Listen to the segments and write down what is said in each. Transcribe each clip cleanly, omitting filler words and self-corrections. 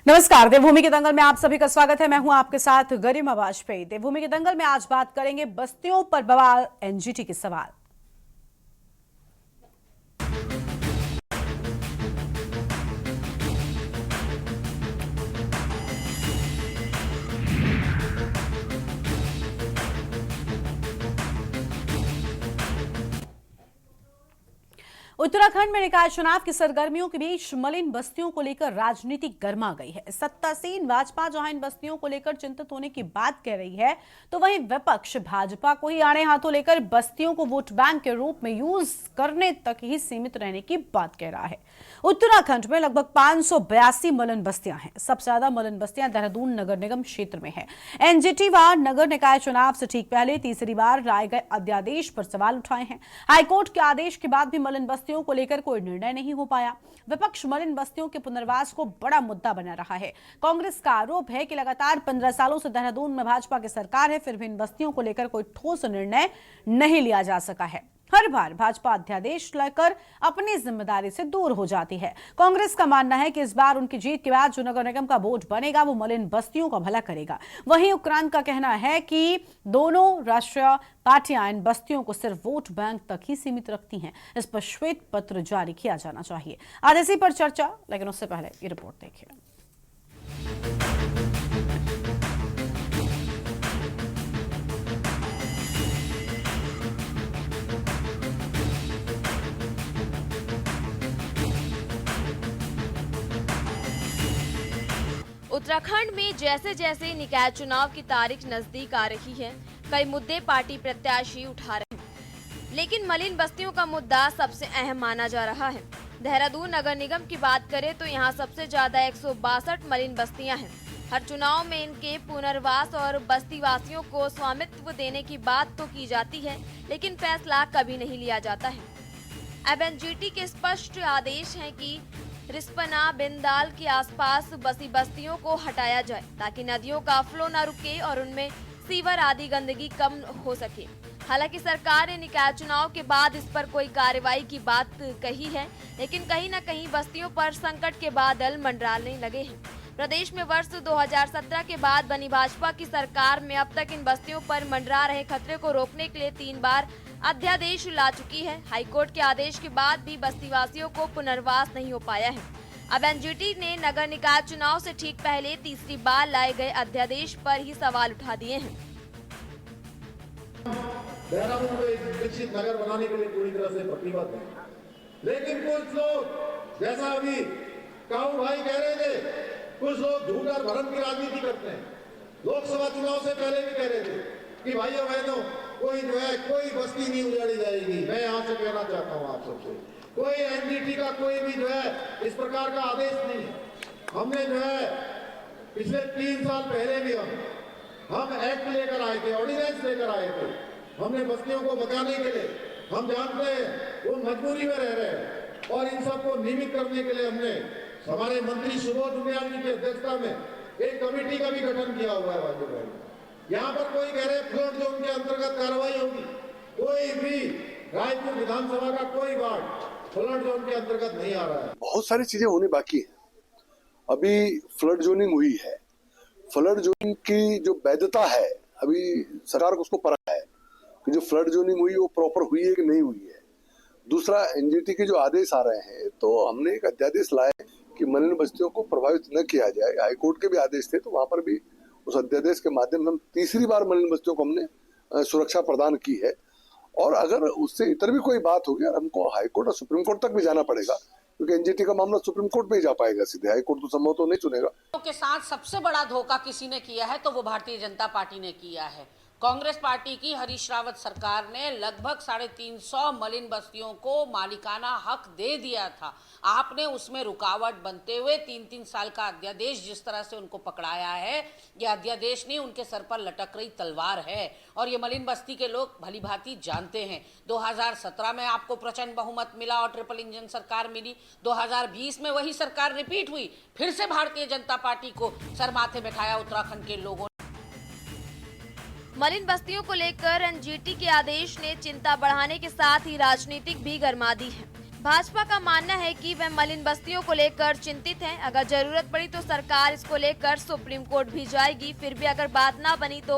नमस्कार। देवभूमि के दंगल में आप सभी का स्वागत है। मैं हूं आपके साथ गरिमा वाजपेयी। देवभूमि के दंगल में आज बात करेंगे बस्तियों पर बवाल, एनजीटी के सवाल। उत्तराखंड में निकाय चुनाव की सरगर्मियों के बीच मलिन बस्तियों को लेकर राजनीति गर्मा गई है। सत्तासीन भाजपा जहां इन बस्तियों को लेकर चिंतित होने की बात कह रही है, तो वहीं विपक्ष भाजपा को ही आड़े हाथों लेकर बस्तियों को वोट बैंक के रूप में यूज करने तक ही सीमित रहने की बात कह रहा है। उत्तराखंड में लगभग 582 मलिन बस्तियां हैं। सबसे ज्यादा मलिन बस्तियां देहरादून नगर निगम क्षेत्र में है। एनजीटी व नगर निकाय चुनाव से ठीक पहले तीसरी बार लाए गए अध्यादेश पर सवाल उठाए हैं। हाईकोर्ट के आदेश के बाद भी मलिन बस्तियों को लेकर कोई निर्णय नहीं हो पाया। विपक्ष मलिन बस्तियों के पुनर्वास को बड़ा मुद्दा बना रहा है। कांग्रेस का आरोप है कि लगातार 15 सालों से देहरादून में भाजपा की सरकार है, फिर भी इन बस्तियों को लेकर कोई ठोस निर्णय नहीं लिया जा सका है। हर बार भाजपा अध्यादेश लेकर अपनी जिम्मेदारी से दूर हो जाती है। कांग्रेस का मानना है कि इस बार उनकी जीत के बाद जो नगर निगम का बोर्ड बनेगा वो मलिन बस्तियों का भला करेगा। वहीं उक्रांत का कहना है कि दोनों राष्ट्रीय पार्टियां इन बस्तियों को सिर्फ वोट बैंक तक ही सीमित रखती हैं। इस पर श्वेत पत्र जारी किया जाना चाहिए। आज इसी पर चर्चा, लेकिन उससे पहले ये रिपोर्ट देखिए। उत्तराखंड में जैसे जैसे निकाय चुनाव की तारीख नजदीक आ रही है, कई मुद्दे पार्टी प्रत्याशी उठा रहे हैं, लेकिन मलिन बस्तियों का मुद्दा सबसे अहम माना जा रहा है। देहरादून नगर निगम की बात करें तो यहाँ सबसे ज्यादा 162 मलिन बस्तियां हैं। हर चुनाव में इनके पुनर्वास और बस्ती वासियों को स्वामित्व देने की बात तो की जाती है, लेकिन फैसला कभी नहीं लिया जाता है। अब एनजीटी के स्पष्ट आदेश हैं कि रिस्पना बिंदाल के आसपास बसी बस्तियों को हटाया जाए ताकि नदियों का फ्लो न रुके और उनमें सीवर आदि गंदगी कम हो सके। हालांकि सरकार ने निकाय चुनाव के बाद इस पर कोई कार्रवाई की बात कही है, लेकिन कहीं न कहीं बस्तियों पर संकट के बादल मंडराने लगे हैं। प्रदेश में वर्ष 2017 के बाद बनी भाजपा की सरकार में अब तक इन बस्तियों पर मंडरा रहे खतरे को रोकने के लिए 3 बार अध्यादेश ला चुकी है। हाईकोर्ट के आदेश के बाद भी बस्तीवासियों को पुनर्वास नहीं हो पाया है। अब एनजीटी ने नगर निकाय चुनाव से ठीक पहले तीसरी बार लाए गए अध्यादेश पर ही सवाल उठा दिए हैं। देहरादून को एक विकसित नगर बनाने के लिए पूरी तरह से प्रतिबद्ध है, लेकिन कुछ लोग, जैसा अभी काऊ भाई कह रहे थे, कुछ लोग झूठ और भरम की राजनीति करते हैं। लोकसभा चुनाव से पहले भी कह रहे थे कि भाइयों बहनों, कोई जो है कोई बस्ती नहीं उजाड़ी जाएगी। मैं यहाँ से कहना चाहता हूँ आप सबसे, कोई एनजीटी का कोई भी जो है इस प्रकार का आदेश नहीं है। हमने जो है पिछले 3 साल पहले भी हम एक्ट लेकर आए थे, ऑर्डिनेंस लेकर आए थे। हमने बस्तियों को बचाने के लिए, हम जानते हैं वो मजबूरी में रह रहे हैं, और इन सबको नियमित करने के लिए हमने हमारे मंत्री सुबोध उनियाल जी की अध्यक्षता में एक कमेटी का भी गठन किया हुआ है। वाजपेयी, यहाँ पर कोई कह रहे फ्लड जोन के अंतर्गत कार्रवाई होगी। कोई भी रायपुर विधानसभा का कोई वार्ड फ्लड जोन के अंतर्गत नहीं आ रहा है। बहुत सारी चीजें होनी बाकी है। अभी फ्लड जोनिंग हुई है, फ्लड जोनिंग की जो वैधता है अभी सरकार को उसको पता है कि जो फ्लड जोनिंग हुई वो प्रॉपर हुई है कि नहीं हुई है। दूसरा, एनजीटी के जो आदेश आ रहे हैं, तो हमने एक अध्यादेश लाए कि मलिन बस्तियों को प्रभावित न किया जाए। हाईकोर्ट के भी आदेश थे, तो वहां पर भी उस अध्यादेश के माध्यम से हम तीसरी बार मलिन बस्तियों को हमने सुरक्षा प्रदान की है। और अगर उससे इतर भी कोई बात होगी और हमको हाईकोर्ट और सुप्रीम कोर्ट तक भी जाना पड़ेगा, क्योंकि एनजीटी का मामला सुप्रीम कोर्ट में ही जा पाएगा सीधे, हाईकोर्ट तो संभव तो नहीं चुनेगा। के साथ सबसे बड़ा धोखा किसी ने किया है तो वो भारतीय जनता पार्टी ने किया है। कांग्रेस पार्टी की हरीश रावत सरकार ने लगभग 350 मलिन बस्तियों को मालिकाना हक दे दिया था। आपने उसमें रुकावट बनते हुए 3-3 साल का अध्यादेश जिस तरह से उनको पकड़ाया है, यह अध्यादेश नहीं, उनके सर पर लटक रही तलवार है। और ये मलिन बस्ती के लोग भली भांति जानते हैं। 2017 में आपको प्रचंड बहुमत मिला और ट्रिपल इंजन सरकार मिली। 2020 में वही सरकार रिपीट हुई, फिर से भारतीय जनता पार्टी को सर माथे बैठाया उत्तराखंड के लोगों। मलिन बस्तियों को लेकर एनजीटी के आदेश ने चिंता बढ़ाने के साथ ही राजनीतिक भी गरमा दी है। भाजपा का मानना है कि वह मलिन बस्तियों को लेकर चिंतित है। अगर जरूरत पड़ी तो सरकार इसको लेकर सुप्रीम कोर्ट भी जाएगी। फिर भी अगर बात ना बनी तो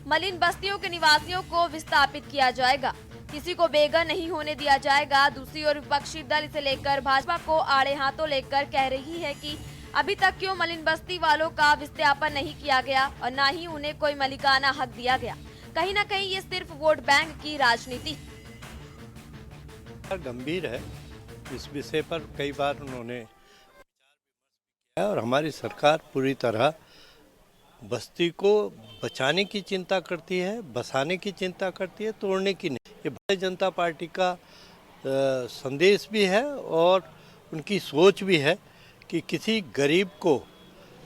मलिन बस्तियों के निवासियों को विस्थापित किया जाएगा, किसी को बेघर नहीं होने दिया जाएगा। दूसरी ओर विपक्षी दल इसे लेकर भाजपा को आड़े हाथों लेकर कह रही है कि अभी तक क्यों मलिन बस्ती वालों का विस्थापन नहीं किया गया और न ही उन्हें कोई मालिकाना हक दिया गया। कहीं न कहीं ये सिर्फ वोट बैंक की राजनीति गंभीर है। इस विषय पर कई बार उन्होंने किया और हमारी सरकार पूरी तरह बस्ती को बचाने की चिंता करती है, बसाने की चिंता करती है, तोड़ने की नहीं। ये भारतीय जनता पार्टी का संदेश भी है और उनकी सोच भी है कि किसी गरीब को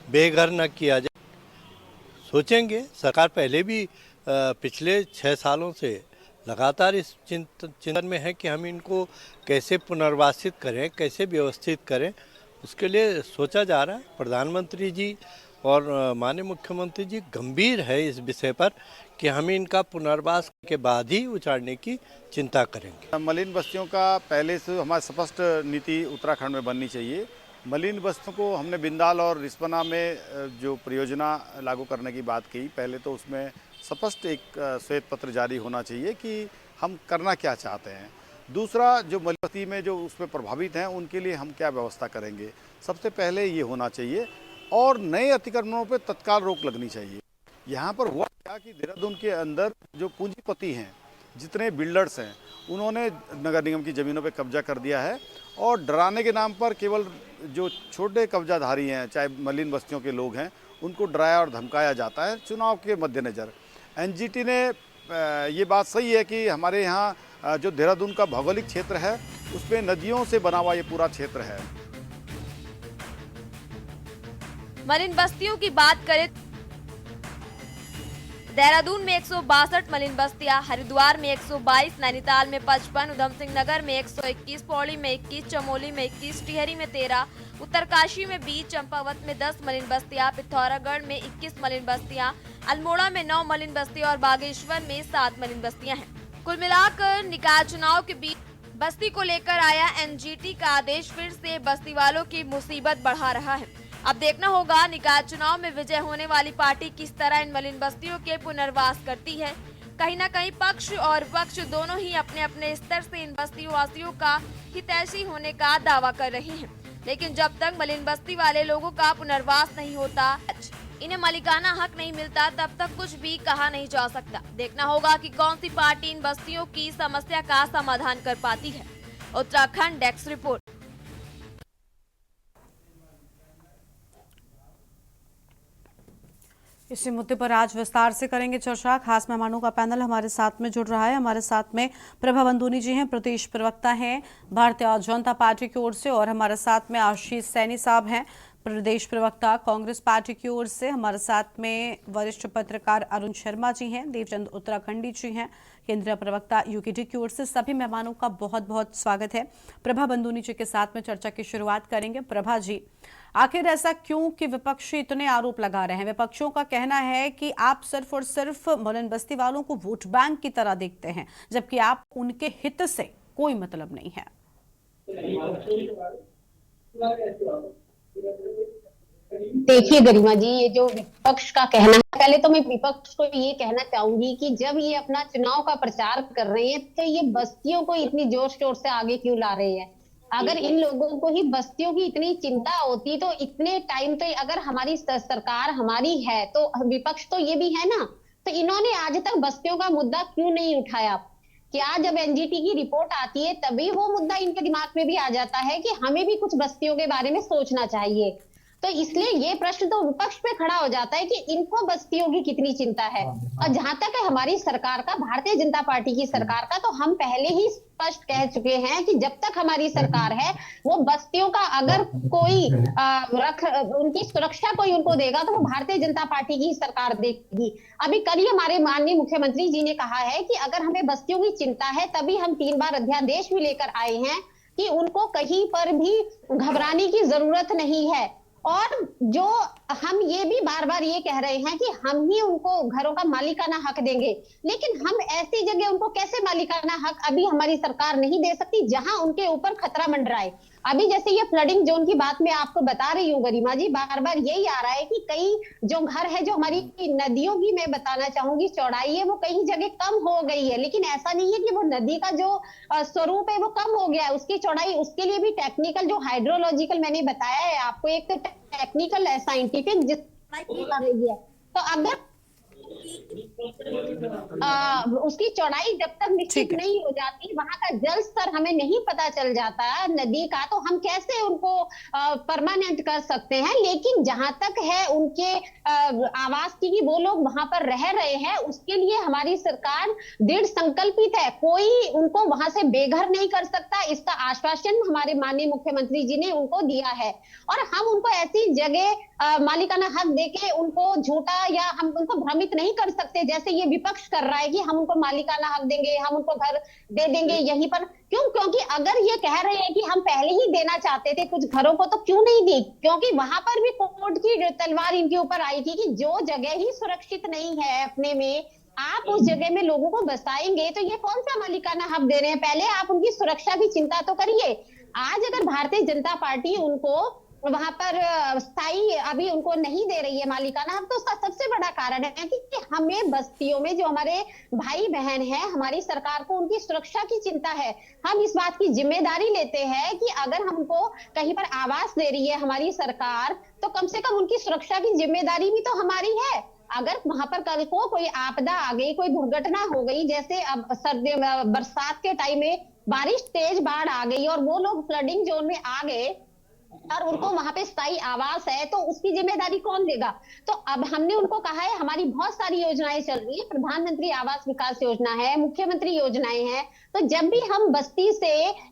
बेघर न किया जाए। सोचेंगे, सरकार पहले भी पिछले 6 सालों से लगातार इस चिंतन में है कि हम इनको कैसे पुनर्वासित करें, कैसे व्यवस्थित करें, उसके लिए सोचा जा रहा है। प्रधानमंत्री जी और माननीय मुख्यमंत्री जी गंभीर है इस विषय पर कि हम इनका पुनर्वास के बाद ही उचाड़ने की चिंता करेंगे। मलिन बस्तियों का पहले से हमारी स्पष्ट नीति उत्तराखंड में बननी चाहिए। मलिन बस्तियों को हमने बिंदाल और रिस्पना में जो परियोजना लागू करने की बात की, पहले तो उसमें स्पष्ट एक श्वेत पत्र जारी होना चाहिए कि हम करना क्या चाहते हैं। दूसरा, जो मलिन बस्ती में जो उसमें प्रभावित हैं उनके लिए हम क्या व्यवस्था करेंगे, सबसे पहले ये होना चाहिए। और नए अतिक्रमणों पर तत्काल रोक लगनी चाहिए। यहाँ पर हुआ क्या कि देहरादून के अंदर जो पूंजीपति हैं, जितने बिल्डर्स हैं, उन्होंने नगर निगम की ज़मीनों पे कब्जा कर दिया है और डराने के नाम पर केवल जो छोटे कब्जाधारी हैं, चाहे मलिन बस्तियों के लोग हैं, उनको डराया और धमकाया जाता है चुनाव के मद्देनज़र। एनजीटी ने ये बात सही है कि हमारे यहाँ जो देहरादून का भौगोलिक क्षेत्र है उसमें नदियों से बना हुआ ये पूरा क्षेत्र है। मलिन बस्तियों की बात करें, देहरादून में 162 मलिन बस्तियां, हरिद्वार में 122, नैनीताल में 55, उधम सिंह नगर में 121, पौड़ी में 21, चमोली में 21, टिहरी में 13, उत्तरकाशी में 20, चंपावत में 10 मलिन बस्तियां, पिथौरागढ़ में 21 मलिन बस्तियां, अल्मोड़ा में 9 मलिन बस्तियां और बागेश्वर में 7 मलिन बस्तियां हैं। कुल मिलाकर निकाय चुनाव के बीच बस्ती को लेकर आया एनजीटी का आदेश फिर से बस्ती वालों की मुसीबत बढ़ा रहा है। अब देखना होगा निकाय चुनाव में विजय होने वाली पार्टी किस तरह इन मलिन बस्तियों के पुनर्वास करती है। कहीं न कहीं पक्ष और विपक्ष दोनों ही अपने अपने स्तर से इन बस्ती वासियों का हितैषी होने का दावा कर रहे हैं, लेकिन जब तक मलिन बस्ती वाले लोगों का पुनर्वास नहीं होता, इन्हें मालिकाना हक नहीं मिलता, तब तक कुछ भी कहा नहीं जा सकता। देखना होगा कि कौन सी पार्टी इन बस्तियों की समस्या का समाधान कर पाती है। Uttarakhand desk report. इसी मुद्दे पर आज विस्तार से करेंगे चर्चा। खास मेहमानों का पैनल हमारे साथ में जुड़ रहा है। हमारे साथ में प्रभा बंदूनी जी हैं, प्रदेश प्रवक्ता हैं भारतीय जनता पार्टी की ओर से, और हमारे साथ में आशीष सैनी साहब हैं, प्रदेश प्रवक्ता कांग्रेस पार्टी की ओर से। हमारे साथ में वरिष्ठ पत्रकार अरुण शर्मा जी हैं, देवचंद उत्तराखंडी जी हैं, केंद्रीय प्रवक्ता यूकेडी की ओर से। सभी मेहमानों का बहुत बहुत स्वागत है। प्रभा बंदूनी जी के साथ में चर्चा की शुरुआत करेंगे। प्रभा जी, आखिर ऐसा क्यों कि विपक्षी इतने आरोप लगा रहे हैं? विपक्षियों का कहना है कि आप सिर्फ और सिर्फ मलिन बस्ती वालों को वोट बैंक की तरह देखते हैं, जबकि आप उनके हित से कोई मतलब नहीं है। देखिए गरिमा जी, ये जो विपक्ष का कहना है, पहले तो मैं विपक्ष को ये कहना चाहूंगी कि जब ये अपना चुनाव का प्रचार कर रहे हैं तो ये बस्तियों को इतनी जोर शोर से आगे क्यों ला रहे हैं? अगर इन लोगों को ही बस्तियों की इतनी चिंता होती तो इतने टाइम तो, अगर हमारी सरकार हमारी है तो विपक्ष तो ये भी है ना, तो इन्होंने आज तक बस्तियों का मुद्दा क्यों नहीं उठाया? क्या जब एनजीटी की रिपोर्ट आती है तभी वो मुद्दा इनके दिमाग में भी आ जाता है कि हमें भी कुछ बस्तियों के बारे में सोचना चाहिए? तो इसलिए ये प्रश्न तो विपक्ष पे खड़ा हो जाता है कि इनको बस्तियों की कितनी चिंता है। और जहां तक है हमारी सरकार का, भारतीय जनता पार्टी की सरकार का, तो हम पहले ही स्पष्ट कह चुके हैं कि जब तक हमारी सरकार है वो बस्तियों का अगर कोई उनकी सुरक्षा कोई उनको देगा तो वो भारतीय जनता पार्टी की सरकार देगी। अभी कल ही हमारे माननीय मुख्यमंत्री जी ने कहा है कि अगर हमें बस्तियों की चिंता है तभी हम 3 बार अध्यादेश भी लेकर आए हैं कि उनको कहीं पर भी घबराने की जरूरत नहीं है। और जो हम ये भी बार बार ये कह रहे हैं कि हम ही उनको घरों का मालिकाना हक देंगे, लेकिन हम ऐसी जगह उनको कैसे मालिकाना हक अभी हमारी सरकार नहीं दे सकती जहां उनके ऊपर खतरा मंडराए। अभी जैसे ये फ्लडिंग जोन की बात मैं आपको बता रही हूँ गरिमा जी, बार बार यही आ रहा है कि कई जो घर है, जो हमारी नदियों की मैं बताना चाहूंगी चौड़ाई है, वो कई जगह कम हो गई है, लेकिन ऐसा नहीं है कि वो नदी का जो स्वरूप है वो कम हो गया है, उसकी चौड़ाई, उसके लिए भी टेक्निकल जो हाइड्रोलॉजिकल मैंने बताया है आपको, एक टेक्निकल है, साइंटिफिक जिस कर रही है, तो अगर उसकी चौड़ाई जब तक निश्चित नहीं हो जाती, वहां का जल स्तर हमें नहीं पता चल जाता नदी का, तो हम कैसे उनको परमानेंट कर सकते हैं। लेकिन जहां तक है उनके आवास की, वो लोग वहां पर रह रहे हैं, उसके लिए हमारी सरकार दृढ़ संकल्पित है, कोई उनको वहां से बेघर नहीं कर सकता, इसका आश्वासन हमारे माननीय मुख्यमंत्री जी ने उनको दिया है। और हम उनको ऐसी जगह मालिकाना हक देके उनको झूठा या हम उनको भ्रमित नहीं कर सकते, जैसे ये विपक्ष कर रहा है कि हम उनको मालिकाना हक देंगे, हम उनको घर दे देंगे यहीं पर। क्यों? क्योंकि अगर ये कह रहे हैं कि हम पहले ही देना चाहते थे कुछ घरों को, तो क्यों नहीं दी? क्योंकि वहां पर भी कोर्ट की तलवार इनके ऊपर आई थी कि जो जगह ही सुरक्षित नहीं है अपने में, आप उस जगह में लोगों को बसाएंगे तो ये कौन सा मालिकाना हक दे रहे हैं? पहले आप उनकी सुरक्षा की चिंता तो करिए। आज अगर भारतीय जनता पार्टी उनको वहां पर स्थायी अभी उनको नहीं दे रही है मालिकाना हक, तो उसका सबसे बड़ा कारण है कि हमें बस्तियों में जो हमारे भाई बहन हैं, हमारी सरकार को उनकी सुरक्षा की चिंता है। हम इस बात की जिम्मेदारी लेते हैं कि अगर हमको कहीं पर आवास दे रही है हमारी सरकार, तो कम से कम उनकी सुरक्षा की जिम्मेदारी भी तो हमारी है। अगर वहां पर कल को कोई आपदा आ गई, कोई दुर्घटना हो गई, जैसे अब सर्दी बरसात के टाइम में बारिश तेज बाढ़ आ गई और वो लोग फ्लडिंग जोन में आ गए और उनको वहां पे स्थायी आवास है, तो उसकी जिम्मेदारी कौन देगा? तो अब हमने उनको कहा है, हमारी बहुत सारी योजनाएं चल रही है, प्रधानमंत्री आवास विकास योजना है, मुख्यमंत्री योजनाएं हैं, तो जब भी हम बस्ती से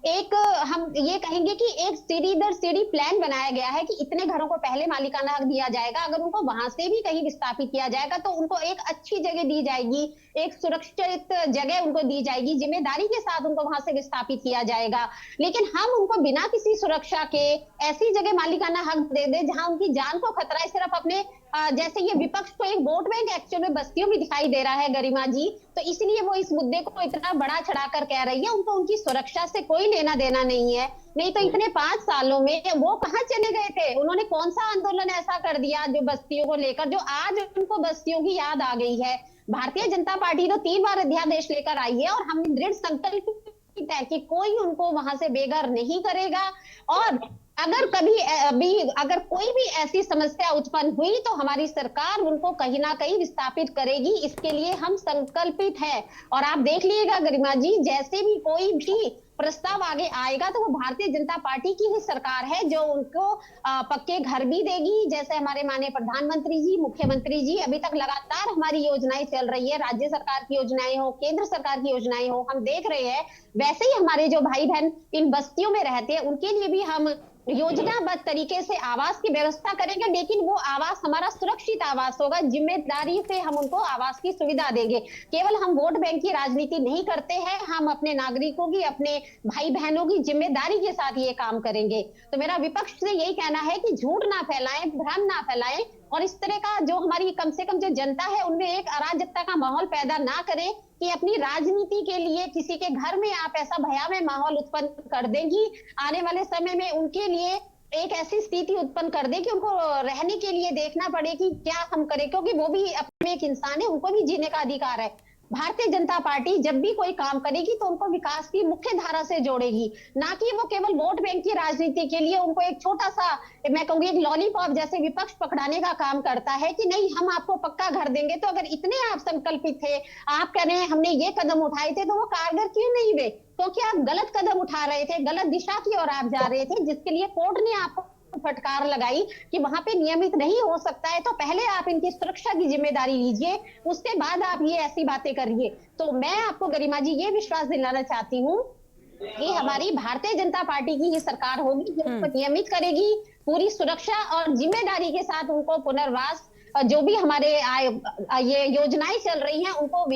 एक हम ये कहेंगे कि एक सीढ़ी दर सीढ़ी प्लान बनाया गया है कि इतने घरों को पहले मालिकाना हक दिया जाएगा, अगर उनको वहां से भी कहीं विस्थापित किया जाएगा तो उनको एक अच्छी जगह दी जाएगी, एक सुरक्षित जगह उनको दी जाएगी, जिम्मेदारी के साथ उनको वहां से विस्थापित किया जाएगा। लेकिन हम उनको बिना किसी सुरक्षा के ऐसी जगह मालिकाना हक दे दे जहां उनकी जान को खतरा है, सिर्फ अपने जैसे ये विपक्ष को एक वोट बैंक एक्चुअल में बस्तियों में दिखाई दे रहा है गरिमा जी, तो इसलिए वो इस मुद्दे को इतना बड़ा चढ़ाकर कह रही है। उनको उनकी सुरक्षा से कोई लेना देना नहीं है। नहीं तो इतने 5 सालों में वो कहाँ चले गए थे? उन्होंने कौन सा आंदोलन ऐसा कर दिया जो बस्तियों को लेकर, जो आज उनको बस्तियों की याद आ गई है? भारतीय जनता पार्टी तो 3 बार अध्यादेश लेकर आई है और हमने दृढ़ संकल्प है कि कोई उनको वहां से बेघर नहीं करेगा। और अगर कभी अभी अगर कोई भी ऐसी समस्या उत्पन्न हुई तो हमारी सरकार उनको कहीं ना कहीं विस्थापित करेगी, इसके लिए हम संकल्पित हैं। और आप देख लीजिएगा गरिमा जी, जैसे भी कोई भी प्रस्ताव आगे आएगा तो वो भारतीय जनता पार्टी की ही सरकार है जो उनको पक्के घर भी देगी। जैसे हमारे माननीय प्रधानमंत्री जी, मुख्यमंत्री जी, अभी तक लगातार हमारी योजनाएं चल रही है, राज्य सरकार की योजनाएं हो, केंद्र सरकार की योजनाएं हो, हम देख रहे हैं। वैसे ही हमारे जो भाई बहन इन बस्तियों में रहते हैं उनके लिए भी हम योजनाबद्ध तरीके से आवास की व्यवस्था करेंगे, लेकिन वो आवास हमारा सुरक्षित आवास होगा, जिम्मेदारी से हम उनको आवास की सुविधा देंगे। केवल हम वोट बैंक की राजनीति नहीं करते हैं, हम अपने नागरिकों की, अपने भाई बहनों की जिम्मेदारी के साथ ये काम करेंगे। तो मेरा विपक्ष से यही कहना है कि झूठ ना फैलाएं, भ्रम ना फैलाएं और इस तरह का जो हमारी कम से कम जो जनता है उनमें एक अराजकता का माहौल पैदा ना करें कि अपनी राजनीति के लिए किसी के घर में आप ऐसा भयावह माहौल उत्पन्न कर देंगी, आने वाले समय में उनके लिए एक ऐसी स्थिति उत्पन्न कर दे कि उनको रहने के लिए देखना पड़े कि क्या हम करें, क्योंकि वो भी अपने एक इंसान है, उनको भी जीने का अधिकार है। भारतीय जनता पार्टी जब भी कोई काम करेगी तो उनको विकास की मुख्य धारा से जोड़ेगी, ना कि वो केवल वोट बैंक की राजनीति के लिए उनको एक छोटा सा, मैं कहूंगी एक लॉलीपॉप जैसे विपक्ष पकड़ाने का काम करता है कि नहीं हम आपको पक्का घर देंगे। तो अगर इतने आप संकल्पित थे, आप कह रहे हैं हमने ये कदम उठाए थे, तो वो कारगर क्यों नहीं हुए? क्योंकि आप गलत कदम उठा रहे थे, गलत दिशा की ओर आप जा रहे थे, जिसके लिए कोर्ट ने आपको फटकार लगाई कि वहां पे नियमित नहीं हो सकता है। तो पहले आप इनकी सुरक्षा की जिम्मेदारी लीजिए, उसके बाद आप ये ऐसी बातें करिए। तो मैं आपको गरिमा जी ये विश्वास दिलाना चाहती हूँ कि हमारी भारतीय जनता पार्टी की ही सरकार होगी जो उनको नियमित करेगी, पूरी सुरक्षा और जिम्मेदारी के साथ उनको पुनर्वास, जो भी हमारे ये योजनाएं चल रही हैं उनको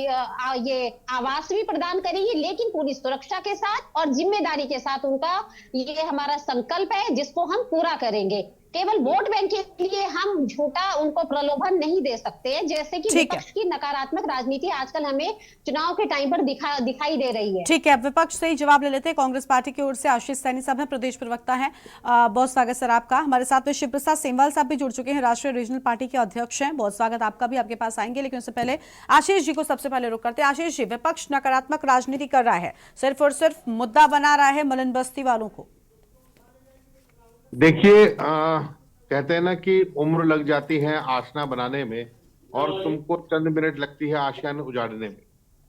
ये आवास भी प्रदान करेगी, लेकिन पूरी सुरक्षा के साथ और जिम्मेदारी के साथ। उनका ये हमारा संकल्प है जिसको हम पूरा करेंगे। केवल वोट बैंक के लिए हम झूठा उनको प्रलोभन नहीं दे सकते, जैसे कि ठीक है। विपक्ष की नकारात्मक राजनीति आजकल हमें चुनाव के टाइम पर दिखाई दे रही है। ठीक है, अब विपक्ष से ही जवाब ले लेते हैं। कांग्रेस पार्टी की ओर से आशीष सैनी साहब हैं, प्रदेश प्रवक्ता हैं। बहुत स्वागत सर आपका। हमारे साथ में शिव प्रसाद सेमवाल साहब भी जुड़ चुके हैं, राष्ट्रीय रीजनल पार्टी के अध्यक्ष हैं। बहुत स्वागत आपका भी, आपके पास आएंगे, लेकिन उससे पहले आशीष जी को सबसे पहले रुक करते हैं। आशीष जी, विपक्ष नकारात्मक राजनीति कर रहा है, सिर्फ और सिर्फ मुद्दा बना रहा है मलिन बस्ती वालों को। देखिए, कहते हैं ना कि उम्र लग जाती है आसना बनाने में और तुमको चंद मिनट लगती है आशियान उजाड़ने में।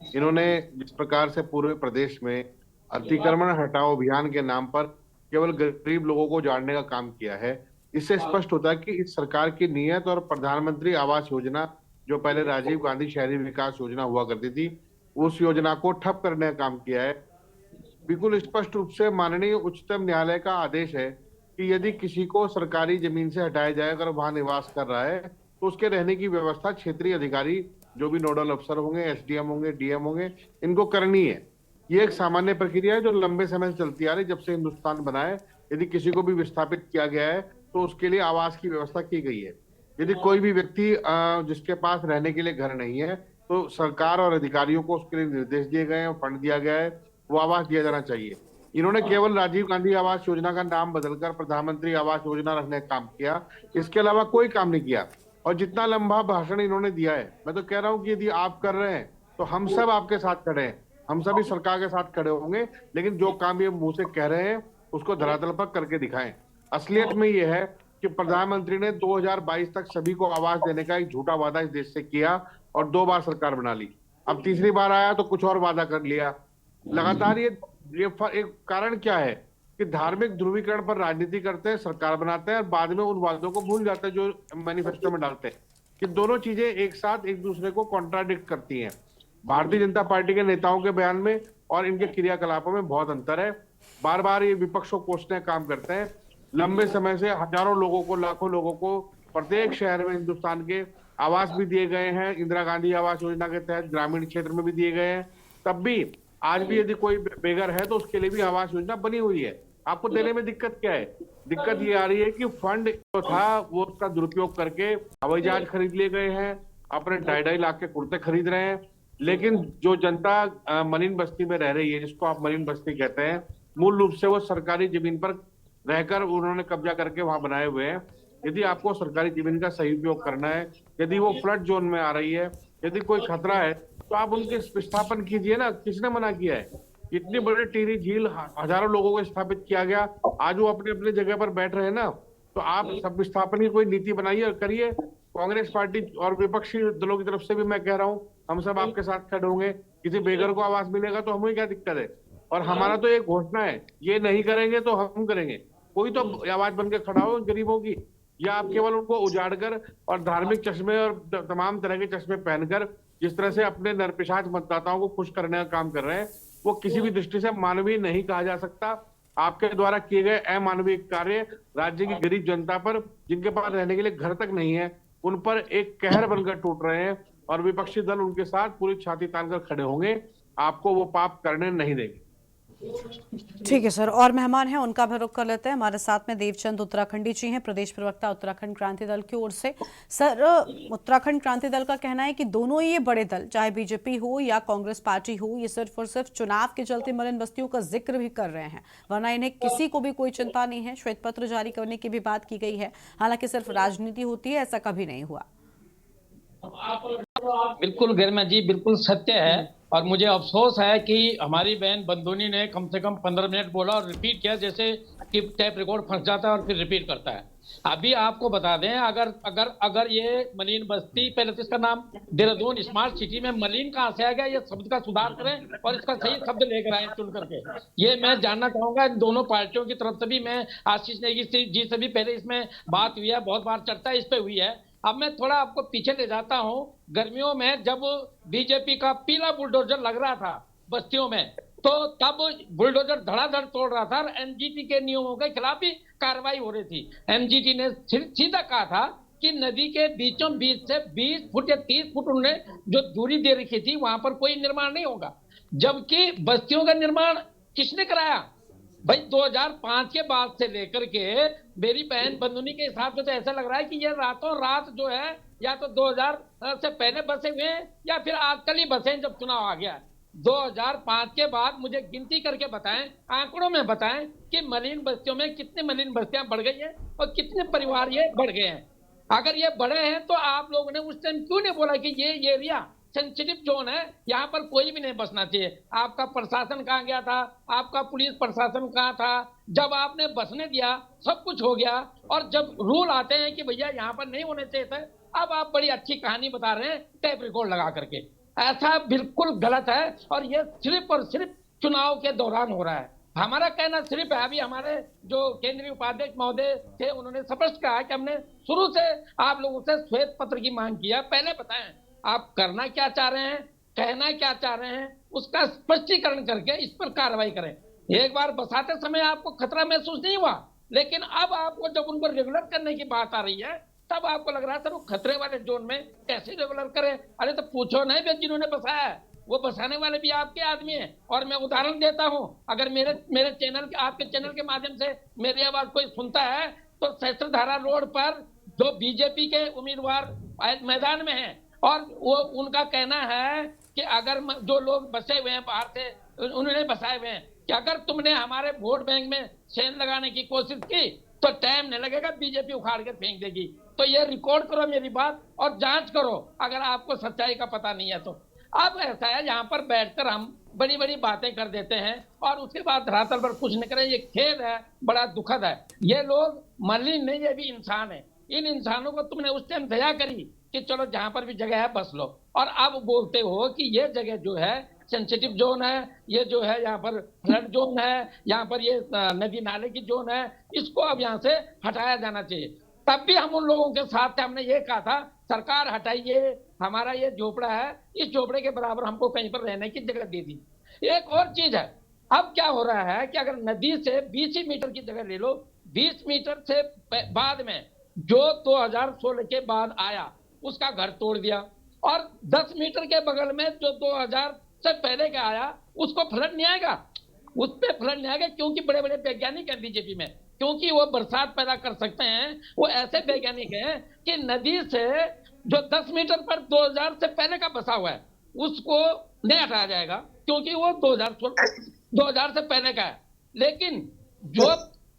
इन्होंने जिस प्रकार से पूरे प्रदेश में अतिक्रमण हटाओ अभियान के नाम पर केवल गरीब लोगों को उजाड़ने का काम किया है, इससे स्पष्ट होता है कि इस सरकार की नीयत और प्रधानमंत्री आवास योजना, जो पहले राजीव गांधी शहरी विकास योजना हुआ करती थी, उस योजना को ठप करने का काम किया है। बिल्कुल स्पष्ट रूप से माननीय उच्चतम न्यायालय का आदेश है कि यदि किसी को सरकारी जमीन से हटाया जाए, अगर वहां निवास कर रहा है, तो उसके रहने की व्यवस्था क्षेत्रीय अधिकारी, जो भी नोडल अफसर होंगे, एसडीएम होंगे, डीएम होंगे, इनको करनी है। ये एक सामान्य प्रक्रिया है जो लंबे समय से चलती आ रही, जब से हिंदुस्तान बना है। यदि किसी को भी विस्थापित किया गया है तो उसके लिए आवास की व्यवस्था की गई है। यदि कोई भी व्यक्ति जिसके पास रहने के लिए घर नहीं है, तो सरकार और अधिकारियों को उसके लिए निर्देश दिए गए हैं, फंड दिया गया है, वो आवास दिया जाना चाहिए। इन्होंने केवल राजीव गांधी आवास योजना का नाम बदलकर प्रधानमंत्री आवास योजना रखने का काम किया, इसके अलावा कोई काम नहीं किया। और जितना लंबा भाषण इन्होंने दिया है, मैं तो कह रहा हूं कि यदि आप कर रहे हैं तो हम सब आपके साथ खड़े हैं, हम सभी सरकार के साथ खड़े होंगे, लेकिन जो काम ये मुंह से कह रहे हैं उसको धरातल पर करके दिखाएं। असलियत में ये है कि प्रधानमंत्री ने 2022 तक सभी को आवास देने का एक झूठा वादा इस देश से किया और 2 बार सरकार बना ली। अब तीसरी बार आया तो कुछ और वादा कर लिया। लगातार ये एक कारण क्या है कि धार्मिक ध्रुवीकरण पर राजनीति करते हैं, सरकार बनाते हैं और बाद में उन वादों को भूल जाते हैं जो मैनिफेस्टो में डालते हैं। कि दोनों चीजें एक साथ एक दूसरे को कॉन्ट्राडिक्ट करती हैं। भारतीय जनता पार्टी के नेताओं के बयान में और इनके क्रियाकलापों में बहुत अंतर है। बार बार ये विपक्ष को कोसने का काम करते हैं। लंबे समय से हजारों लोगों को, लाखों लोगों को प्रत्येक शहर में हिंदुस्तान के आवास भी दिए गए हैं। इंदिरा गांधी आवास योजना के तहत ग्रामीण क्षेत्र में भी दिए गए हैं। तब भी आज भी यदि कोई बेघर है तो उसके लिए भी आवास योजना बनी हुई है। आपको देने में दिक्कत क्या है? दिक्कत ये आ रही है कि फंड जो था वो उसका दुरुपयोग करके हवाई जहाज खरीद लिए गए हैं, अपने 2.5 लाख के कुर्ते खरीद रहे हैं। लेकिन जो जनता मलिन बस्ती में रह रही है, जिसको आप मलिन बस्ती कहते हैं, मूल रूप से वो सरकारी जमीन पर रहकर उन्होंने कब्जा करके वहां बनाए हुए हैं। यदि आपको सरकारी जमीन का सही उपयोग करना है, यदि वो फ्लड जोन में आ रही है, यदि कोई खतरा है, तो आप उनके विस्थापन कीजिए ना। किसने मना किया है? इतनी बड़ी टिहरी झील, हजारों लोगों को स्थापित किया गया, आज वो अपने अपने जगह पर बैठ रहे हैं ना। तो आप सब विस्थापन की कोई नीति बनाइए और करिए। कांग्रेस पार्टी और विपक्षी दलों की तरफ से भी मैं कह रहा हूँ, हम सब आपके साथ खड़े होंगे। किसी बेघर को आवास मिलेगा तो हमें क्या दिक्कत है? और हमारा तो एक घोषणा है, ये नहीं करेंगे तो हम करेंगे। कोई तो आवाज बन के खड़ा हो गरीबों की, या आप केवल उनको उजाड़कर और धार्मिक चश्मे और तमाम तरह के चश्मे पहनकर जिस तरह से अपने नरपिशाच मतदाताओं को खुश करने का काम कर रहे हैं, वो किसी भी दृष्टि से मानवीय नहीं कहा जा सकता। आपके द्वारा किए गए अमानवीय कार्य राज्य की गरीब जनता पर, जिनके पास रहने के लिए घर तक नहीं है, उन पर एक कहर बनकर टूट रहे हैं और विपक्षी दल उनके साथ पूरी छाती तानकर खड़े होंगे। आपको वो पाप करने नहीं देंगे। ठीक है सर, और मेहमान हैं उनका भी रुख कर लेते हैं। हमारे साथ में देवचंद उत्तराखंडी जी हैं, प्रदेश प्रवक्ता उत्तराखंड क्रांति दल की ओर से। सर, उत्तराखंड क्रांति दल का कहना है कि दोनों ये बड़े दल, चाहे बीजेपी हो या कांग्रेस पार्टी हो, ये सिर्फ और सिर्फ चुनाव के चलते मलिन बस्तियों का जिक्र भी कर रहे हैं, वरना इन्हें किसी को भी कोई चिंता नहीं है। श्वेत पत्र जारी करने की भी बात की गई है, हालांकि सिर्फ राजनीति होती है, ऐसा कभी नहीं हुआ। बिल्कुल गरिमा जी, बिल्कुल सत्य है। और मुझे अफसोस है कि हमारी बहन बंदूनी ने कम से कम 15 मिनट बोला और रिपीट किया, जैसे कि टैप रिकॉर्ड फंस जाता है और फिर रिपीट करता है। अभी आपको बता दें, अगर ये मलिन बस्ती, पहले तो इसका नाम देहरादून स्मार्ट सिटी में मलिन कहाँ से आ गया, ये शब्द का सुधार करें और इसका सही शब्द लेकर आए चुन करके। ये मैं जानना चाहूंगा इन दोनों पार्टियों की तरफ से भी। मैं आशीष नेगी जी से भी पहले इसमें बात हुई है, बहुत बार चर्चा इस पे हुई है। अब मैं थोड़ा आपको पीछे ले जाता हूं। गर्मियों में जब बीजेपी का पीला बुलडोजर लग रहा था बस्तियों में, तो तब बुलडोजर धड़ाधड़ तोड़ रहा था और एनजीटी के नियमों के खिलाफ भी कार्रवाई हो रही थी। एनजीटी ने सीधा कहा था कि नदी के बीचों बीच से 20 फुट या 30 फुट उन्होंने जो दूरी दे रखी थी, वहां पर कोई निर्माण नहीं होगा। जबकि बस्तियों का निर्माण किसने कराया? भाई 2005 के बाद से लेकर के मेरी बहन बंधुनी के हिसाब से तो ऐसा लग रहा है कि ये रातों रात जो है या तो 2000 से पहले बसे हुए हैं या फिर आजकल ही बसे हैं जब चुनाव आ गया। 2005 के बाद मुझे गिनती करके बताएं, आंकड़ों में बताएं कि मलिन बस्तियों में कितनी मलिन बस्तियां बढ़ गई है और कितने परिवार ये बढ़ गए हैं। अगर ये बड़े हैं तो आप लोगों ने उस टाइम क्यों नहीं बोला कि ये एरिया सेंसिटिव जोन है, यहाँ पर कोई भी नहीं बसना चाहिए। आपका प्रशासन कहाँ गया था, आपका पुलिस प्रशासन कहाँ था जब आपने बसने दिया? सब कुछ हो गया और जब रूल आते हैं कि भैया यहाँ पर नहीं होने चाहिए थे, अब आप बड़ी अच्छी कहानी बता रहे हैं टेप रिकॉर्ड लगा करके। ऐसा बिल्कुल गलत है और ये सिर्फ और सिर्फ चुनाव के दौरान हो रहा है। हमारा कहना सिर्फ है, अभी हमारे जो केंद्रीय उपाध्यक्ष महोदय थे उन्होंने स्पष्ट कहा कि हमने शुरू से आप लोगों से श्वेत पत्र की मांग किया। पहले बताएं आप करना क्या चाह रहे हैं, कहना क्या चाह रहे हैं, उसका स्पष्टीकरण करके इस पर कार्रवाई करें। एक बार बसाते समय आपको खतरा महसूस नहीं हुआ, लेकिन अब आपको जब उनको रेगुलर करने की बात आ रही है तब आपको लग रहा है सर वो खतरे वाले जोन में कैसे रेगुलर करें। अरे तो पूछो नहीं भी जिन्होंने बसाया है, वो बसाने वाले भी आपके आदमी हैं। और मैं उदाहरण देता हूं, अगर मेरे चैनल के आपके चैनल के माध्यम से मेरी आवाज कोई सुनता है तो सहस्त्रधारा रोड पर जो बीजेपी के उम्मीदवार मैदान में हैं और वो उनका कहना है कि अगर जो लोग बसे हुए हैं बाहर से उन्होंने बसाए हुए हैं कि अगर तुमने हमारे वोट बैंक में सेल लगाने की कोशिश की तो टाइम नहीं लगेगा, बीजेपी उखाड़ के फेंक देगी। तो ये रिकॉर्ड करो मेरी बात और जांच करो अगर आपको सच्चाई का पता नहीं है तो। अब ऐसा है यहाँ पर बैठकर हम बड़ी बड़ी बातें कर देते हैं और उसके बाद धरातल पर कुछ नहीं करें। ये खेद है, बड़ा दुखद है। ये लोग मलिन नहीं, ये भी इंसान है। इन इंसानों को तुमने उस टाइम दया करी कि चलो जहां पर भी जगह है बस लो, और अब बोलते हो कि ये जगह जो है सेंसिटिव जोन है, ये जो है यहाँ पर फ्लड जोन है, यहाँ पर ये नदी नाले की जोन है, इसको अब यहाँ से हटाया जाना चाहिए। तब भी हम उन लोगों के साथ थे, हमने ये कहा था सरकार हटाइए, हमारा ये झोपड़ा है, इस झोपड़े के बराबर हमको कहीं पर रहने की जगह दे दी। एक और चीज है, अब क्या हो रहा है कि अगर नदी से 20 ही मीटर की जगह ले लो, 20 मीटर से बाद में जो 2016 के बाद आया उसका घर तोड़ दिया, और 10 मीटर के बगल में जो 2000 से पहले का आया उसको फ्लड नहीं आएगा, उस पर फ्लड नहीं आएगा क्योंकि बड़े बड़े वैज्ञानिक हैं बीजेपी में, क्योंकि वो बरसात पैदा कर सकते हैं। वो ऐसे वैज्ञानिक हैं कि नदी से जो 10 मीटर पर 2000 से पहले का बसा हुआ है उसको नहीं हटाया जाएगा क्योंकि वो 2000 से पहले का है। लेकिन जो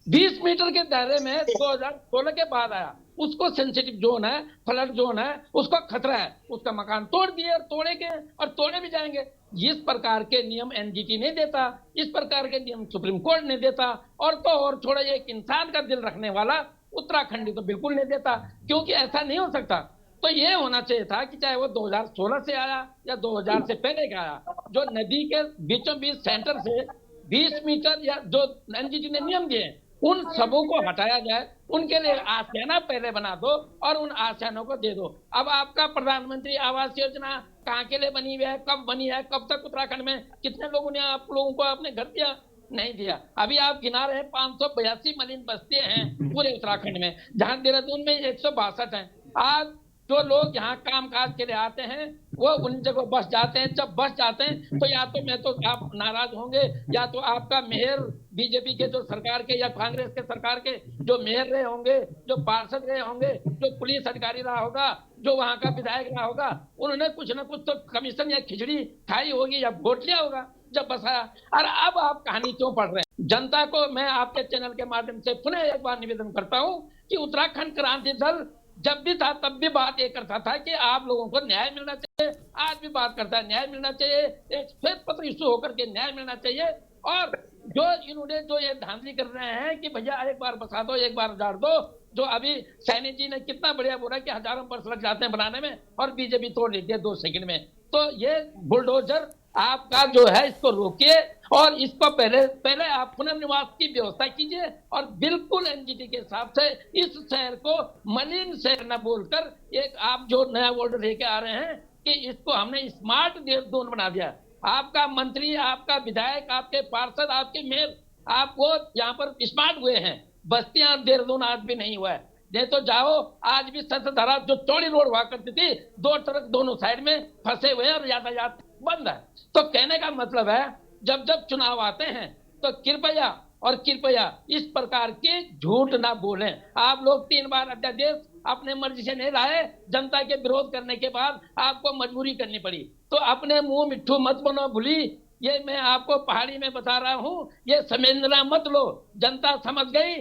20 मीटर के दायरे में 2016 के बाद आया उसको सेंसिटिव जोन है, फ्लड जोन है, उसको खतरा है, उसका मकान तोड़ दिए और तोड़ेंगे और तोड़े भी जाएंगे। इस प्रकार के नियम एनजीटी नहीं देता, इस प्रकार के नियम सुप्रीम कोर्ट नहीं देता, और तो और छोड़े एक इंसान का दिल रखने वाला उत्तराखंडी तो बिल्कुल नहीं देता, क्योंकि ऐसा नहीं हो सकता। तो ये होना चाहिए था कि चाहे वो 2016 से आया या 2000 से पहले का आया, जो नदी के बीचों बीच सेंटर से 20 मीटर या जो एनजीटी ने नियम दिए उन सबों को हटाया जाए, उनके लिए आसियाना पहले बना दो और उन आसियानों को दे दो। अब आपका प्रधानमंत्री आवास योजना कहाँ के लिए बनी हुई है, कब बनी है, कब तक उत्तराखंड में कितने लोगों ने आप लोगों को अपने घर दिया? नहीं दिया। अभी आप गिना रहे 582 मलिन बस्तियां हैं पूरे उत्तराखंड में, जहां देहरादून में 162 हैं। आज जो लोग यहाँ काम काज के लिए आते हैं वो उन जगह बस जाते हैं। जब बस जाते हैं तो या तो मैं तो आप नाराज होंगे, या तो आपका मेयर बीजेपी के जो सरकार के या कांग्रेस के सरकार के जो मेयर रहे होंगे, जो पार्षद रहे होंगे, जो पुलिस अधिकारी रहा होगा, जो वहाँ का विधायक रहा होगा, उन्होंने कुछ न कुछ तो कमीशन या खिचड़ी खाई होगी या वोट लिया होगा जब बसाया। और अब आप कहानी क्यों पढ़ रहे हैं? जनता को मैं आपके चैनल के माध्यम से पुनः एक बार निवेदन करता हूँ कि उत्तराखंड क्रांति दल जब भी था तब भी बात ये करता था कि आप लोगों को न्याय मिलना चाहिए, आज भी बात करता है न्याय मिलना चाहिए, एक श्वेत पत्र इशू होकर के न्याय मिलना चाहिए। और जो इन्होंने जो ये धांधली कर रहे हैं कि भैया एक बार बसा दो, एक बार उजाड़ दो, जो अभी सैनी जी ने कितना बढ़िया बोला कि हजारों वर्ष लग जाते हैं बनाने में और बीजेपी तोड़ लेती है 2 सेकंड में। तो ये बुलडोजर आपका जो है इसको रोकिए और इसको पहले आप पुनर्निवास की व्यवस्था कीजिए और बिल्कुल एनजीटी के हिसाब से इस शहर को मलिन शहर न बोलकर एक आप जो नया वर्ड लेके आ रहे हैं कि इसको हमने स्मार्ट देहरादून बना दिया। आपका मंत्री, आपका विधायक, आपके पार्षद, आपके मेयर, आप वो यहाँ पर स्मार्ट हुए हैं। बस्तियां देहरादून आज भी नहीं हुआ है। नहीं तो जाओ, आज भी सहस्त्रधारा जो चौड़ी रोड हुआ करती थी, 2 ट्रक दोनों साइड में फंसे हुए हैं और यातायात बंद है। तो कहने का मतलब है जब जब चुनाव आते हैं तो कृपया और कृपया इस प्रकार के झूठ ना बोलें। आप लोग 3 बार अध्यादेश अपने मर्जी से नहीं लाए, जनता के विरोध करने के बाद आपको मजबूरी करनी पड़ी। तो अपने मुंह मिट्ठू मत बनो भूली, ये मैं आपको पहाड़ी में बता रहा हूँ, ये समझना मत लो, जनता समझ गई।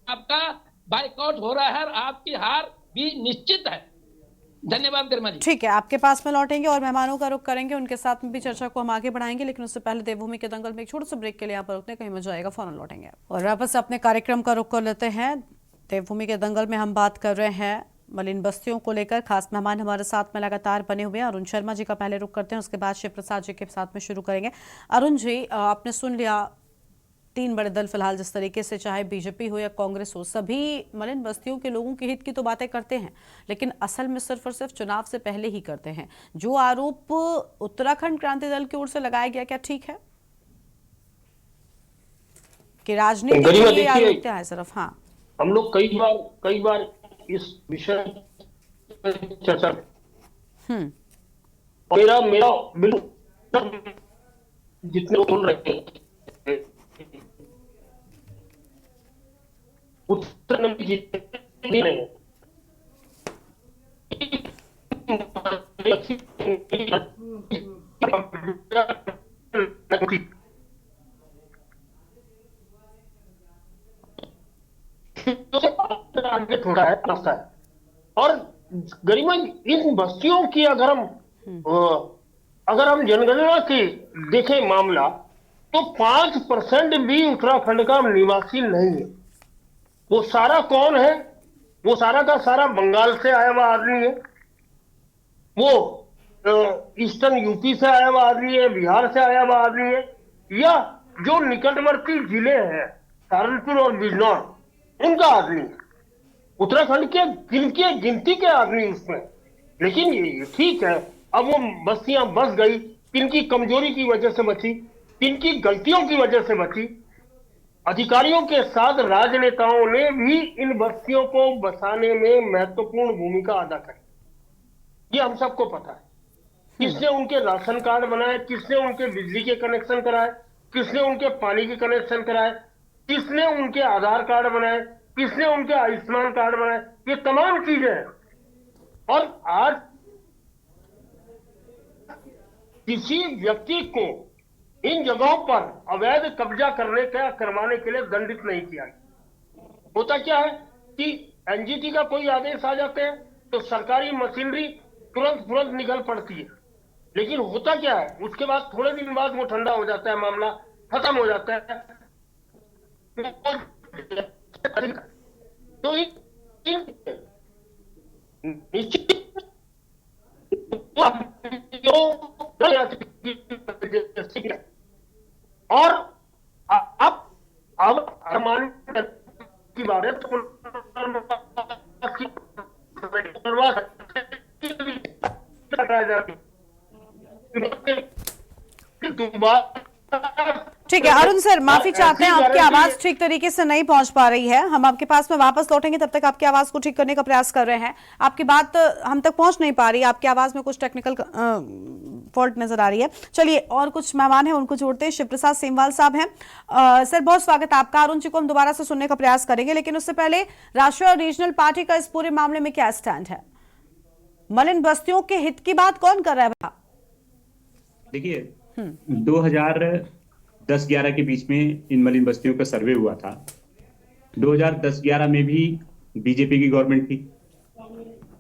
आपका बाइकआउट हो रहा है और आपकी हार भी निश्चित है। धन्यवाद गर्मा जी। ठीक है, आपके पास में लौटेंगे और मेहमानों का रुख करेंगे, उनके साथ में भी चर्चा को हम आगे बढ़ाएंगे, लेकिन उससे पहले देवभूमि के दंगल में एक छोटे से ब्रेक के लिए यहाँ पर रुकने कहीं मजा आएगा, फौरन लौटेंगे और वापस अपने कार्यक्रम का रुख कर लेते हैं। देवभूमि के दंगल में हम बात कर रहे हैं मलिन बस्तियों को लेकर। खास मेहमान हमारे साथ में लगातार बने हुए हैं। अरुण शर्मा जी का पहले रुख करते हैं, उसके बाद शिव प्रसाद जी के साथ में शुरू करेंगे। अरुण जी, आपने सुन लिया 3 बड़े दल फिलहाल जिस तरीके से, चाहे बीजेपी हो या कांग्रेस हो, सभी मलिन बस्तियों के लोगों के हित की तो बातें करते हैं, लेकिन असल में सिर्फ और सिर्फ चुनाव से पहले ही करते हैं। जो आरोप उत्तराखंड क्रांति दल की ओर से लगाया गया, क्या ठीक है कि राजनीति के लिए आरोप है सिर्फ? हाँ, हम लोग कई बार इस विषय पर चर्चा मेरा बिल्कुल जितने लोग सुन रहे हैं उत्तर में जितने नहीं आगे थोड़ा है रास्ता है। और गरिमा, इन बस्तियों की अगर हम जनगणना की देखें मामला, तो 5% भी उत्तराखंड का निवासी नहीं है। वो सारा कौन है? वो सारा का सारा बंगाल से आया हुआ आदमी है, वो ईस्टर्न यूपी से आया हुआ आदमी है, बिहार से आया हुआ आदमी है, या जो निकटवर्ती जिले हैं सहारनपुर और बिजनौर, उनका आदमी है। उत्तराखंड के गिनती के आदमी उसमें। लेकिन ये ठीक है, अब वो बस्तियां बस गई, किनकी कमजोरी की वजह से बची, किनकी गलतियों की वजह से बची। अधिकारियों के साथ राजनेताओं ने भी इन बस्तियों को बसाने में महत्वपूर्ण भूमिका अदा करी, ये हम सबको पता है। किसने उनके राशन कार्ड बनाए, किसने उनके बिजली के कनेक्शन कराए, किसने उनके पानी के कनेक्शन कराए, किसने उनके आधार कार्ड बनाए, किसने उनके आयुष्मान कार्ड बनाए, ये तमाम चीजें हैं। और आज किसी व्यक्ति को इन जगहों पर अवैध कब्जा करवाने के लिए दंडित नहीं किया गया। होता क्या है कि एनजीटी का कोई आदेश आ जाते हैं तो सरकारी मशीनरी तुरंत निकल पड़ती है, लेकिन होता क्या है, उसके बाद थोड़े दिन बाद वो ठंडा हो जाता है, मामला खत्म हो जाता है। तो और अब की बात है तो ठीक है अरुण सर, माफी चाहते हैं, आपकी आवाज ठीक तरीके से नहीं पहुंच पा रही है। हम आपके पास में वापस लौटेंगे, तब तक आपकी आवाज को ठीक करने का प्रयास कर रहे हैं। आपकी बात हम तक पहुंच नहीं पा रही, आपकी आवाज में कुछ टेक्निकल फॉल्ट नजर आ रही है। चलिए, और कुछ मेहमान हैं, उनको जोड़ते हैं। शिव प्रसाद सेमवाल साहब हैं। सर, बहुत स्वागत है आपका। अरुण जी को हम दोबारा से सुनने का प्रयास करेंगे, लेकिन उससे पहले राष्ट्रीय और रीजनल पार्टी का इस पूरे मामले में क्या स्टैंड है? मलिन बस्तियों के हित की बात कौन कर रहा है? देखिए, 2010-11 के बीच में इन मलिन बस्तियों का सर्वे हुआ था। 2010-11 में भी बीजेपी की गवर्नमेंट थी,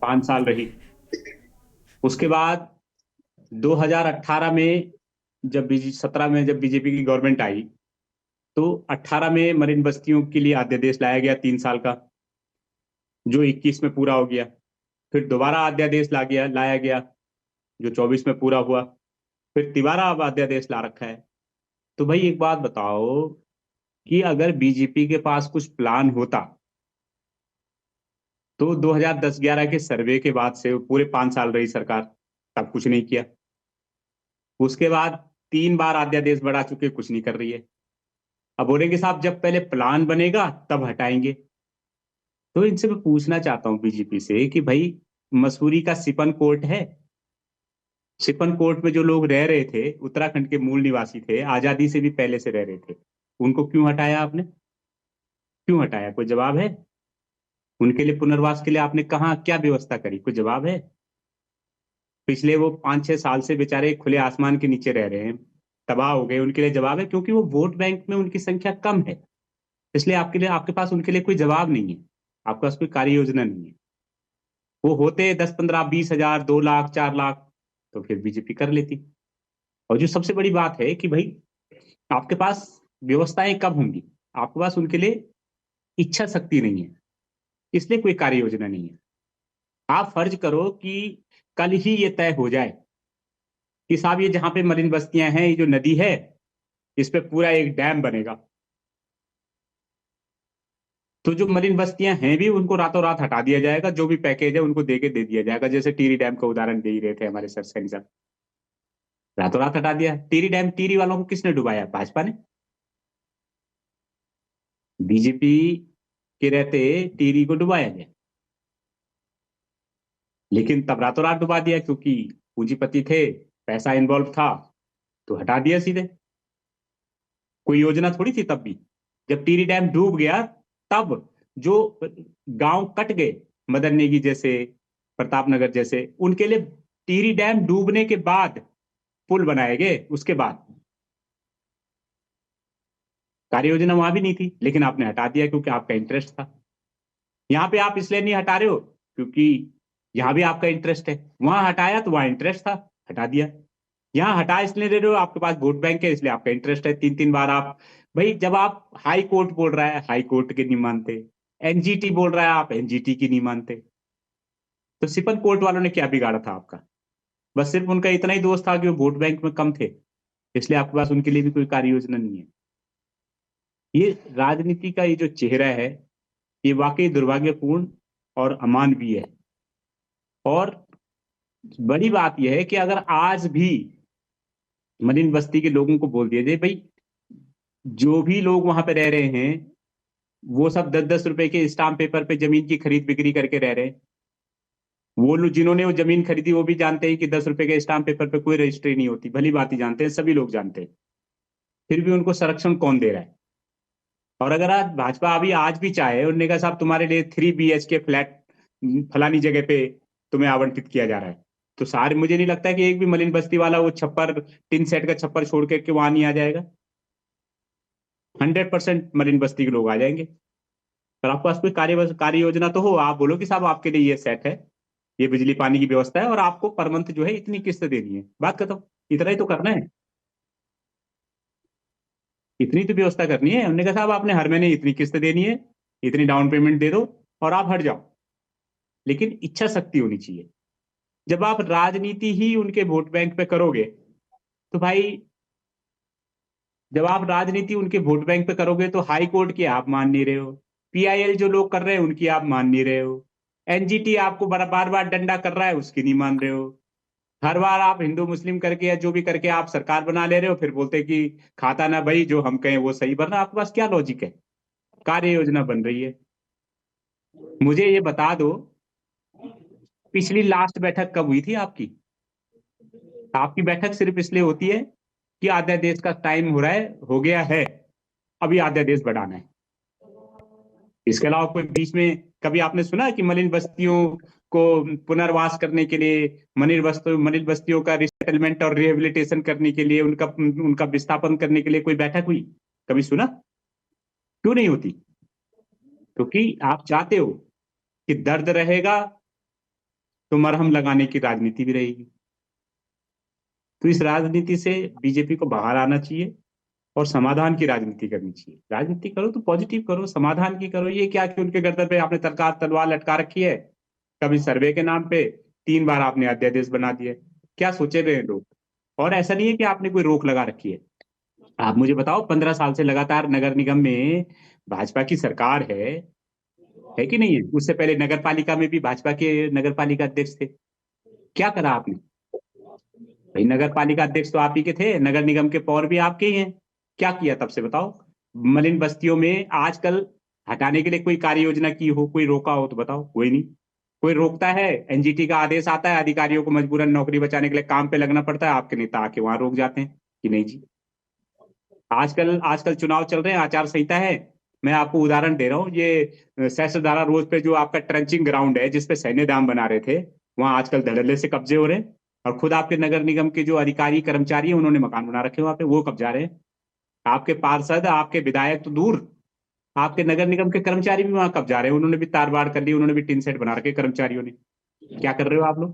5 साल रही। उसके बाद 2018 में जब 17 में जब बीजेपी की गवर्नमेंट आई, तो 18 में मलिन बस्तियों के लिए अध्यादेश लाया गया 3 साल का, जो 21 में पूरा हो गया। फिर दोबारा अध्यादेश लाया गया जो 24 में पूरा हुआ। फिर तिबारा अब अध्यादेश ला रखा है। तो भाई एक बात बताओ कि अगर बीजेपी के पास कुछ प्लान होता तो 2010-11 के सर्वे के बाद से पूरे 5 साल रही सरकार, तब कुछ नहीं किया। उसके बाद 3 बार अध्यादेश बढ़ा चुके, कुछ नहीं कर रही है। अब बोलेंगे साहब जब पहले प्लान बनेगा तब हटाएंगे। तो इनसे मैं पूछना चाहता हूं बीजेपी से कि भाई मसूरी का सिपन कोर्ट है, सिपन कोर्ट में जो लोग रह रहे थे उत्तराखंड के मूल निवासी थे, आजादी से भी पहले से रह रहे थे। उनको क्यों हटाया आपने? क्यों हटाया? कोई जवाब है? उनके लिए पुनर्वास के लिए आपने कहाँ क्या व्यवस्था करी? कोई जवाब है? पिछले वो 5-6 साल से बेचारे खुले आसमान के नीचे रह रहे हैं, तबाह हो गए। उनके लिए जवाब है? क्योंकि वो वोट बैंक में उनकी संख्या कम है, इसलिए आपके पास उनके लिए कोई जवाब नहीं है, आपके पास कोई कार्य योजना नहीं है। वो होते 10, 15, 20 हजार, 2 लाख, 4 लाख, तो फिर बीजेपी कर लेती। और जो सबसे बड़ी बात है कि भाई आपके पास व्यवस्थाएं कब होंगी? आपके पास उनके लिए इच्छा शक्ति नहीं है, इसलिए कोई कार्य योजना नहीं है। आप फर्ज करो कि कल ही ये तय हो जाए कि साहब ये जहां पे मलिन बस्तियां हैं, ये जो नदी है, इस पे पूरा एक डैम बनेगा, तो जो मलिन बस्तियां हैं भी उनको रातों रात हटा दिया जाएगा, जो भी पैकेज है उनको दे दिया जाएगा। जैसे टीरी डैम का उदाहरण दे ही रहे थे हमारे सर सैनी साहब, रातों रात हटा दिया। टीरी डैम, टीरी वालों को किसने डुबाया? भाजपा ने। बीजेपी के रहते टीरी को डुबाया गया, लेकिन तब रातों रात डुबा दिया क्योंकि पूंजीपति थे, पैसा इन्वॉल्व था, तो हटा दिया सीधे। कोई योजना थोड़ी थी तब भी। जब टीरी डैम डूब गया तब जो गांव कट गए, मदन नेगी जैसे, प्रताप नगर जैसे, उनके लिए टीरी डैम डूबने के बाद पुल बनाए गए। उसके बाद कार्य योजना वहां भी नहीं थी, लेकिन आपने हटा दिया क्योंकि आपका इंटरेस्ट था। यहाँ पे आप इसलिए नहीं हटा रहे हो क्योंकि यहाँ भी आपका इंटरेस्ट है। वहां हटाया तो वहां इंटरेस्ट था, हटा दिया। यहाँ हटा इसलिए दे रहे हो, आपके पास वोट बैंक है, इसलिए आपका इंटरेस्ट है। 3-3 बार आप, भाई जब आप हाई कोर्ट बोल रहा है, हाई कोर्ट की नहीं मानते, एनजीटी बोल रहा है, आप एनजीटी की नहीं मानते, तो सिपन कोर्ट वालों ने क्या बिगाड़ा था आपका? बस सिर्फ उनका इतना ही दोष था कि वो वोट बैंक में कम थे, इसलिए आपके पास उनके लिए भी कोई कार्य योजना नहीं है। ये राजनीति का ये जो चेहरा है, ये वाकई दुर्भाग्यपूर्ण और अमानवीय है। और बड़ी बात यह है कि अगर आज भी मलिन बस्ती के लोगों को बोल दिया जाए, भाई जो भी लोग वहां पे रह रहे हैं वो सब 10-10 रुपए के स्टाम्प पेपर पे जमीन की खरीद बिक्री करके रह रहे हैं। वो लोग जिन्होंने वो जमीन खरीदी वो भी जानते हैं कि 10 रुपए के स्टाम्प पेपर पे कोई रजिस्ट्री नहीं होती, भली बात ही जानते हैं, सभी लोग जानते हैं। फिर भी उनको संरक्षण कौन दे रहा है? और अगर आज भाजपा अभी आज भी चाहे, उन्होंने कहा साहब तुम्हारे लिए 3 BHK फ्लैट फलानी जगह पे तुम्हें आवंटित किया जा रहा है, तो सारे, मुझे नहीं लगता कि एक भी मलिन बस्ती वाला वो छप्पर, टिन सेट का छप्पर छोड़ के वहां नहीं आ जाएगा। 100% मलिन बस्ती के लोग आ जाएंगे। पर आपके पास कोई कार्य योजना तो हो, आप बोलो कि साहब आपके लिए ये सेट है, ये बिजली पानी की व्यवस्था है और आपको पर मंथ जो है इतनी किस्त देनी है, बात खत्म। इतना ही तो करना है, इतनी तो व्यवस्था करनी है। उन्होंने कहा साहब आपने हर महीने इतनी किस्त देनी है, इतनी डाउन पेमेंट दे दो और आप हट जाओ, लेकिन इच्छा शक्ति होनी चाहिए। जब आप राजनीति ही उनके वोट बैंक पे करोगे तो भाई, जब आप राजनीति उनके वोट बैंक पे करोगे तो हाई कोर्ट की आप मान नहीं रहे हो, PIL जो लोग कर रहे हैं उनकी आप मान नहीं रहे हो, NGT आपको बार बार डंडा कर रहा है उसकी नहीं मान रहे हो। हर बार आप हिंदू मुस्लिम करके या जो भी करके आप सरकार बना ले रहे हो, फिर बोलते कि खाता ना भाई, जो हम कहें वो सही बन रहा। आपके पास क्या लॉजिक है? कार्य योजना बन रही है। मुझे ये बता दो, पिछली लास्ट बैठक कब हुई थी आपकी? आपकी बैठक सिर्फ इसलिए होती है कि अध्यादेश का टाइम हो गया है, अभी अध्यादेश बढ़ाना है। इसके अलावा कोई बीच में कभी आपने सुना कि मलिन बस्तियों को पुनर्वास करने के लिए, मलिन बस्तियों का रिसेटलमेंट और रिहेबिलिटेशन करने के लिए, उनका विस्थापन करने के लिए कोई बैठक हुई? कभी सुना? क्यों नहीं होती? क्योंकि आप चाहते हो कि दर्द रहेगा तो मरहम लगाने की राजनीति भी रहेगी। तो इस राजनीति से बीजेपी को बाहर आना चाहिए और समाधान की राजनीति करनी चाहिए। राजनीति करो तो पॉजिटिव करो, समाधान की करो। ये क्या कि उनके गर्दन पे आपने तलवार लटका रखी है, कभी सर्वे के नाम पे 3 बार आपने अध्यादेश बना दिए। क्या सोचे रहे हैं लोग? और ऐसा नहीं है कि आपने कोई रोक लगा रखी है। आप मुझे बताओ, 15 साल से लगातार नगर निगम में भाजपा की सरकार है कि नहीं है? उससे पहले नगर पालिका में भी भाजपा के नगर पालिका अध्यक्ष थे। क्या करा आपने? भाई नगर पालिका अध्यक्ष तो आप ही के थे, नगर निगम के पौर भी आपके ही हैं। क्या किया तब से बताओ? मलिन बस्तियों में आजकल हटाने के लिए कोई कार्य योजना की हो, कोई रोका हो तो बताओ? कोई नहीं। कोई रोकता है, NGT का आदेश आता है, अधिकारियों को मजबूरन नौकरी बचाने के लिए काम पे लगना पड़ता है, आपके नेता आके वहां रोक जाते हैं कि नहीं जी। आजकल चुनाव चल रहे हैं, आचार संहिता है। मैं आपको उदाहरण दे रहा हूँ, ये सहस्त्रधारा रोड पे जो आपका ट्रंचिंग ग्राउंड है जिसपे सैन्य धाम बना रहे थे, वहां आजकल धड़ल्ले से कब्जे हो रहे हैं। और खुद आपके नगर निगम के जो अधिकारी कर्मचारी हैं उन्होंने मकान बना रखे वहां पे, वो कब्जा रहे हैं। आपके पार्षद, आपके विधायक तो दूर, आपके नगर निगम के कर्मचारी भी वहां कब्जा रहे हैं। उन्होंने भी तार बाड़ कर ली, उन्होंने भी टिन सेट बना रखे कर्मचारियों ने। क्या कर रहे हो आप लोग?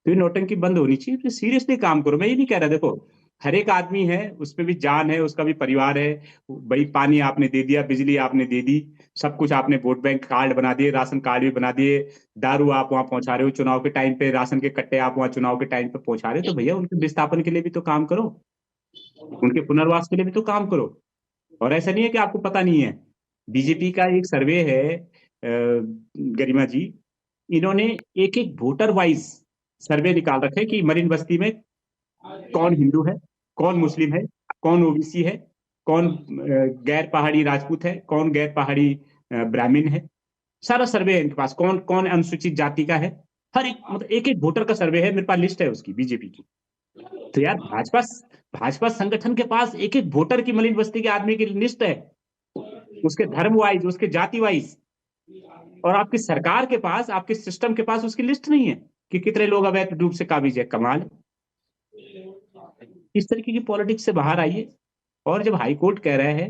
तो ये नौटंकी बंद होनी चाहिए, सीरियसली काम करो। मैं ये नहीं कह रहा, देखो हर एक आदमी है, उसमें भी जान है, उसका भी परिवार है। भाई पानी आपने दे दिया, बिजली आपने दे दी, सब कुछ आपने, वोट बैंक कार्ड बना दिए, राशन कार्ड भी बना दिए, दारू आप वहां पहुंचा रहे हो चुनाव के टाइम पे, राशन के कट्टे आप वहां चुनाव के टाइम पे पहुंचा रहे हो, तो भैया उनके विस्थापन के लिए भी तो काम करो, उनके पुनर्वास के लिए भी तो काम करो। और ऐसा नहीं है कि आपको पता नहीं है। बीजेपी का एक सर्वे है गरिमा जी, इन्होंने एक एक वोटर वाइज सर्वे निकाल रखे कि मरीन बस्ती में कौन हिंदू है, कौन मुस्लिम है, कौन ओबीसी है, कौन गैर पहाड़ी राजपूत है, कौन गैर पहाड़ी ब्राह्मण है। सारा सर्वे है इनके पास, कौन कौन अनुसूचित जाति का है। हर एक मतलब एक एक वोटर का सर्वे है, मेरे पास लिस्ट है उसकी, बीजेपी की। तो यार भाजपा संगठन के पास एक एक वोटर की मलिन बस्ती के आदमी की लिस्ट है, उसके धर्म वाइज, उसके जाति वाइज। और आपकी सरकार के पास, आपके सिस्टम के पास उसकी लिस्ट नहीं है कि कितने लोग अवैध रूप से काबिज है। कमाल। इस तरीके की पॉलिटिक्स से बाहर आइए। और जब हाई कोर्ट कह रहा है,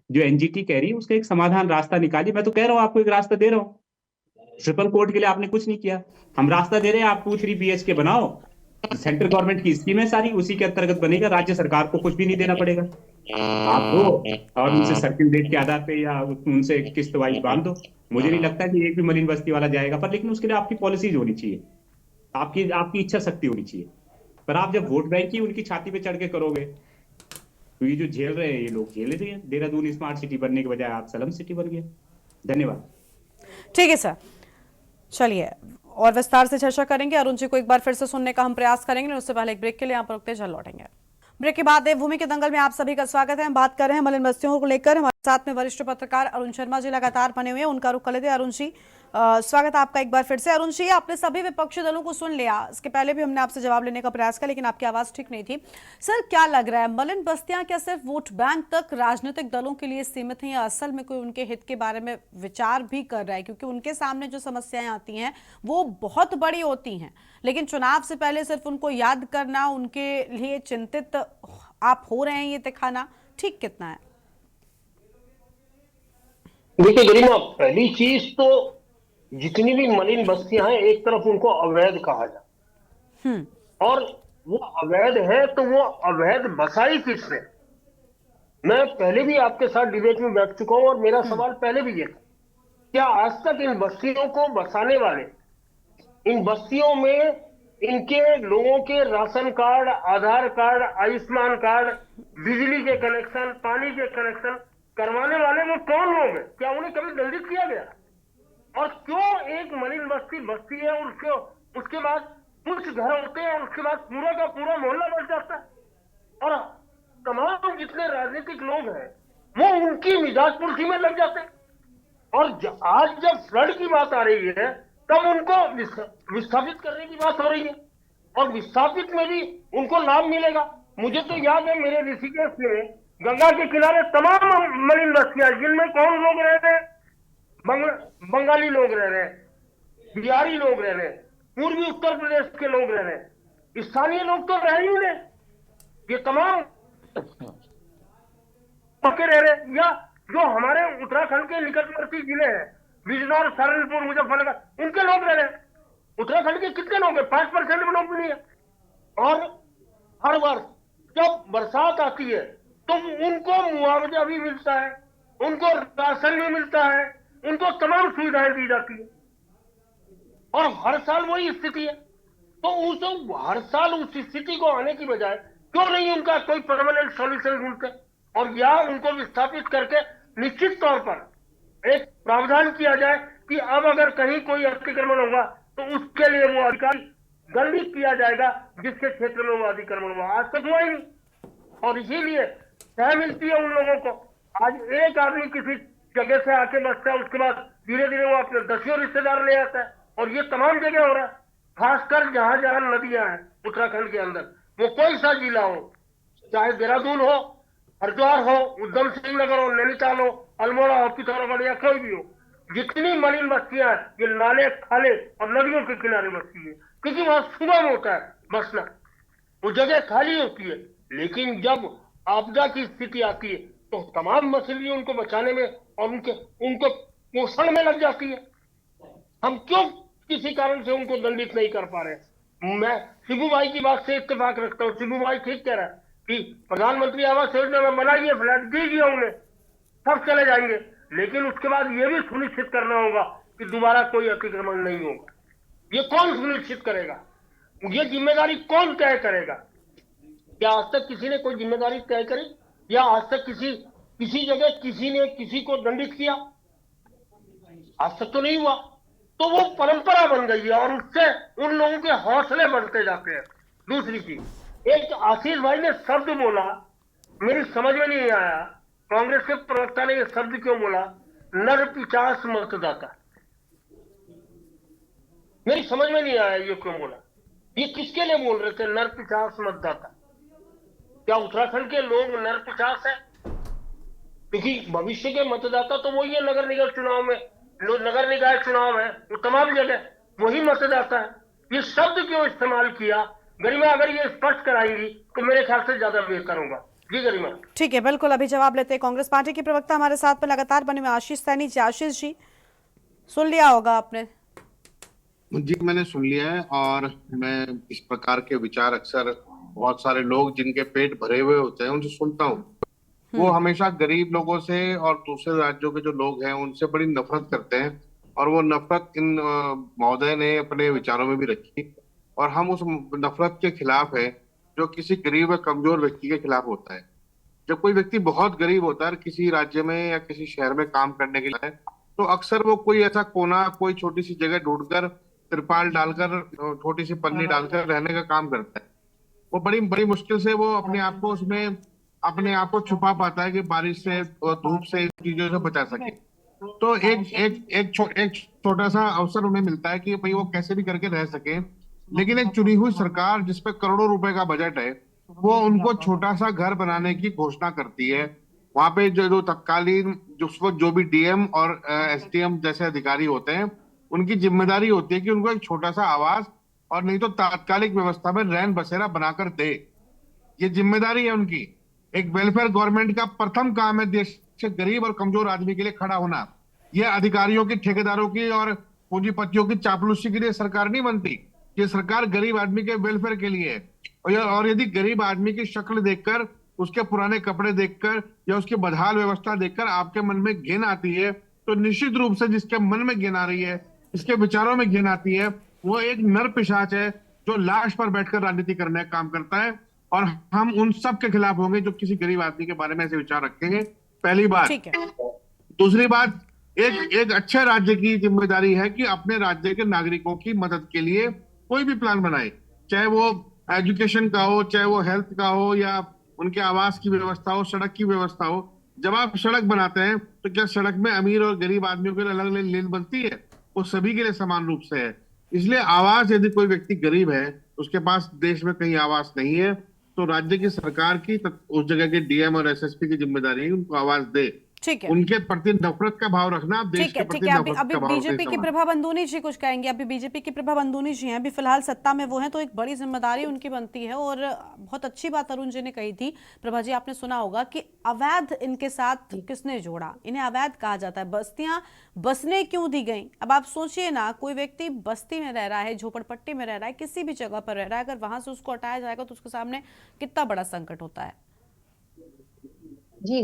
जो एनजीटी कह रही है, उसका एक समाधान रास्ता निकालिए। मैं तो कह रहा हूं, आपको एक रास्ता दे रहा हूं। ट्रिपल कोर्ट के लिए आपने कुछ नहीं किया, हम रास्ता दे रहे हैं, आप 2-3 BHK बनाओ। सेंट्रल गवर्नमेंट की स्कीम है सारी, उसी के अंतर्गत बनेगा, राज्य सरकार को कुछ भी नहीं देना पड़ेगा। आप दो और उनसे सर्किल रेट के आधार पे या उनसे किस्त वाइज बांध दो। मुझे नहीं लगता कि एक भी मलिन बस्ती वाला जाएगा, पर लेकिन उसके लिए आपकी पॉलिसीज होनी चाहिए, आपकी इच्छा शक्ति होनी चाहिए। पर आप जब वोट बैंक ही उनकी छाती पे चढ़ के करोगे, तो ये जो झेल रहे हैं ये लोग झेल रहे हैं। देहरादून स्मार्ट सिटी बनने के बजाय आप स्लम सिटी बन गया। धन्यवाद। ठीक है सर, चलिए और विस्तार से चर्चा करेंगे। अरुण जी को एक बार फिर से सुनने का हम प्रयास करेंगे, उससे पहले एक ब्रेक के लिए यहाँ पर रुकते जल्द लौटेंगे। ब्रेक के बाद देवभूमि के दंगल में आप सभी का स्वागत है। हम बात कर रहे हैं मलिन बस्तियों को लेकर। हमारे साथ में वरिष्ठ पत्रकार अरुण शर्मा जी लगातार बने हुए हैं, उनका रुख कर लेते हैं। अरुण जी, स्वागत है आपका एक बार फिर से। अरुण जी, आपने सभी विपक्षी दलों को सुन लिया, इसके पहले भी हमने आपसे जवाब लेने का प्रयास किया, लेकिन आपकी आवाज ठीक नहीं थी। सर, क्या लग रहा है, मलिन बस्तियां क्या सिर्फ वोट बैंक तक राजनीतिक दलों के लिए सीमित हैं, या असल में कोई उनके हित के बारे में विचार भी कर रहा है? क्योंकि उनके सामने जो समस्याएं आती हैं वो बहुत बड़ी होती हैं, लेकिन चुनाव से पहले सिर्फ उनको याद करना, उनके लिए चिंतित आप हो रहे हैं, ये दिखाना ठीक कितना है? देखिए गरिमा, पहली चीज तो जितनी भी मलिन बस्तियां हैं, एक तरफ उनको अवैध कहा जाए, और वो अवैध है तो वो अवैध बसाई किसने? मैं पहले भी आपके साथ डिबेट में बैठ चुका हूं और मेरा सवाल पहले भी ये था, क्या आज तक इन बस्तियों को बसाने वाले, इन बस्तियों में इनके लोगों के राशन कार्ड, आधार कार्ड, आयुष्मान कार्ड, बिजली के कनेक्शन, पानी के कनेक्शन करवाने वाले वो कौन लोग हैं? क्या उन्हें कभी दंडित किया गया? और क्यों एक मलिन बस्ती है और उसके बाद कुछ घर होते हैं और उसके बाद पूरा का पूरा मोहल्ला बच जाता है? और तमाम जितने राजनीतिक लोग हैं वो उनकी मिजाज पुरसी में लग जाते हैं। और आज जब फ्लड की बात आ रही है तब उनको विस्थापित करने की बात हो रही है, और विस्थापित में भी उनको लाभ मिलेगा। मुझे तो याद है, मेरे ऋषिकेश में गंगा के किनारे तमाम मलिन बस्तियां, जिनमें कौन लोग रह रहे हैं? बंगाली लोग रह रहे हैं, बिहारी लोग रह रहे हैं, पूर्वी उत्तर प्रदेश के लोग रह रहे हैं, स्थानीय लोग तो रह ही नहीं। ये तमाम पक्के रह रहे हैं, या जो हमारे उत्तराखंड के निकटवर्ती जिले हैं, बिजनौर, सहारनपुर, मुजफ्फरनगर, उनके लोग रह रहे हैं। उत्तराखंड के कितने लोग हैं? 5% भी लोग भी नहीं है। और हर वर्ष जब बरसात आती है तो उनको मुआवजा भी मिलता है, उनको राशन भी मिलता है, उनको तमाम सुविधाएं दी जाती है, और हर साल वही स्थिति है। तो हर साल उस स्थिति को आने की बजाय क्यों नहीं उनका कोई परमानेंट सॉल्यूशन ढूंढते, और या उनको विस्थापित करके निश्चित तौर पर एक प्रावधान किया जाए कि अब अगर कहीं कोई अतिक्रमण होगा तो उसके लिए वो अधिकारी दंडित किया जाएगा जिसके क्षेत्र में वो अतिक्रमण हुआ। आज तक हुआ ही नहीं, और इसीलिए सह मिलती है उन लोगों को। आज एक आदमी किसी जगह से आके बसता है, उसके बाद धीरे धीरे वो अपने 10 रिश्तेदार ले आता है, और ये तमाम जगह हो रहा है। खासकर जहां जहां नदियां हैं उत्तराखंड के अंदर, वो कोई सा जिला हो, चाहे देहरादून हो, हरिद्वार हो, उधम सिंह नगर हो, नैनीताल हो, अल्मोड़ा हो, पिथौरागढ़ या कोई भी हो, जितनी मलिन बस्तियां हैं ये नाले, खाले और नदियों के किनारे बस्ती है, क्योंकि वहां सुगम होता है बसना, वो जगह खाली होती है। लेकिन जब आपदा की स्थिति आती है तो तमाम मछलियां उनको बचाने में और उनको पोषण में लग जाती है। हम क्यों किसी कारण से उनको दंडित नहीं कर पा रहे? मैं शिबू भाई की बात से इत्तेफाक रखता हूँ। शिबू भाई ठीक कह रहा है कि प्रधानमंत्री आवास योजना में बनाइए, फ्लैट दीजिए उन्हें, सब चले जाएंगे, लेकिन उसके बाद ये भी सुनिश्चित करना होगा कि दोबारा कोई अतिक्रमण नहीं होगा। ये कौन सुनिश्चित करेगा? ये जिम्मेदारी कौन तय करेगा? क्या आज तक किसी ने कोई जिम्मेदारी तय करी, या आज तक किसी जगह किसी ने किसी को दंडित किया? आज तक तो नहीं हुआ। तो वो परंपरा बन गई है और उससे उन लोगों के हौसले बढ़ते जाते हैं। दूसरी चीज, एक आशीष भाई ने शब्द बोला, मेरी समझ में नहीं आया, कांग्रेस के प्रवक्ता ने ये शब्द क्यों बोला, नर पिचास मतदाता। मेरी समझ में नहीं आया ये क्यों बोला। ये किसके लिए बोल रहे थे नर पिचास मतदाता? क्या उत्तराखंड के लोग नर पिचास है? क्योंकि भविष्य के मतदाता तो वही है नगर निगम चुनाव में, नगर निकाय चुनाव है, वो तमाम जगह वही मतदाता है। ये शब्द क्यों इस्तेमाल किया? गरिमा अगर ये स्पष्ट कराएंगी तो मेरे ख्याल से ज्यादा बेहतर होगा। जी गरिमा। ठीक है, बिल्कुल, अभी जवाब लेते हैं। कांग्रेस पार्टी के प्रवक्ता हमारे साथ में लगातार बने हुए आशीष सैनी जी। आशीष जी, सुन लिया होगा आपने? जी मैंने सुन लिया है, और मैं इस प्रकार के विचार अक्सर बहुत सारे लोग जिनके पेट भरे हुए होते हैं उनसे सुनता हूँ। वो हमेशा गरीब लोगों से और दूसरे राज्यों के जो लोग हैं उनसे बड़ी नफरत करते हैं, और वो नफरत इन महोदय ने अपने विचारों में भी रखी, और हम उस नफरत के खिलाफ है जो किसी गरीब और कमजोर व्यक्ति के खिलाफ होता है। जब कोई व्यक्ति बहुत गरीब होता है किसी राज्य में या किसी शहर में काम करने के लिए, तो अक्सर वो कोई ऐसा कोना, कोई छोटी सी जगह ढूंढकर तिरपाल डालकर, छोटी सी पन्नी डालकर रहने का काम करता है। वो बड़ी बड़ी मुश्किल से वो अपने आप को उसमें अपने आप को छुपा पाता है कि बारिश से और धूप से इन चीजों से बचा सके। तो एक छोटा सा अवसर उन्हें मिलता है कि भाई वो कैसे भी करके रह सके, लेकिन एक चुनी हुई सरकार जिसपे करोड़ों रुपए का बजट है, वो उनको छोटा सा घर बनाने की घोषणा करती है। वहां पे जो तत्कालीन जो भी डीएम और एसडीएम जैसे अधिकारी होते हैं, उनकी जिम्मेदारी होती है कि उनको एक छोटा सा आवास और नहीं तो तात्कालिक व्यवस्था में रैन बसेरा बनाकर दे। ये जिम्मेदारी है उनकी। एक वेलफेयर गवर्नमेंट का प्रथम काम है देश के गरीब और कमजोर आदमी के लिए खड़ा होना। ये अधिकारियों की, ठेकेदारों की और पूंजीपतियों की चापलूसी के लिए सरकार नहीं बनती। ये सरकार गरीब आदमी के वेलफेयर के लिए है। और यदि गरीब आदमी की शक्ल देखकर, उसके पुराने कपड़े देखकर या उसकी बदहाल व्यवस्था देखकर आपके मन में घिन आती है, तो निश्चित रूप से जिसके मन में घिन आ रही है, इसके विचारों में घिन आती है, वो एक नर पिशाच है जो लाश पर बैठकर राजनीति करने का काम करता है। और हम उन सब के खिलाफ होंगे जो किसी गरीब आदमी के बारे में ऐसे विचार रखेंगे। पहली बात। दूसरी बात, एक अच्छे राज्य की जिम्मेदारी है कि अपने राज्य के नागरिकों की मदद के लिए कोई भी प्लान बनाए, चाहे वो एजुकेशन का हो, चाहे वो हेल्थ का हो, या उनके आवास की व्यवस्था हो, सड़क की व्यवस्था हो। जब आप सड़क बनाते हैं तो क्या सड़क में अमीर और गरीब आदमियों के लिए अलग अलग लेन बनती है? वो सभी के लिए समान रूप से है। इसलिए आवास, यदि कोई व्यक्ति गरीब है, उसके पास देश में कहीं आवास नहीं है, तो राज्य की सरकार की उस जगह के डीएम और एसएसपी की जिम्मेदारी है उनको आवास दे। ठीक है, उनके प्रति नफरत का भाव रखना देश के प्रति नफरत अभी का भाव। बीजेपी की प्रभा बंदूनी जी कुछ कहेंगे। अभी बीजेपी की प्रभा बंदूनी जी हैं, अभी फिलहाल सत्ता में वो हैं, तो एक बड़ी जिम्मेदारी उनकी बनती है। और बहुत अच्छी बात अरुण जी ने कही थी। प्रभा जी, आपने सुना होगा कि अवैध इनके साथ किसने जोड़ा? इन्हें अवैध कहा जाता है। बस्तियां बसने क्यों दी गई? अब आप सोचिए ना, कोई व्यक्ति बस्ती में रह रहा है, झोपड़पट्टी में रह रहा है, किसी भी जगह पर रह रहा है, अगर वहां से उसको हटाया जाएगा तो उसके सामने कितना बड़ा संकट होता है। जी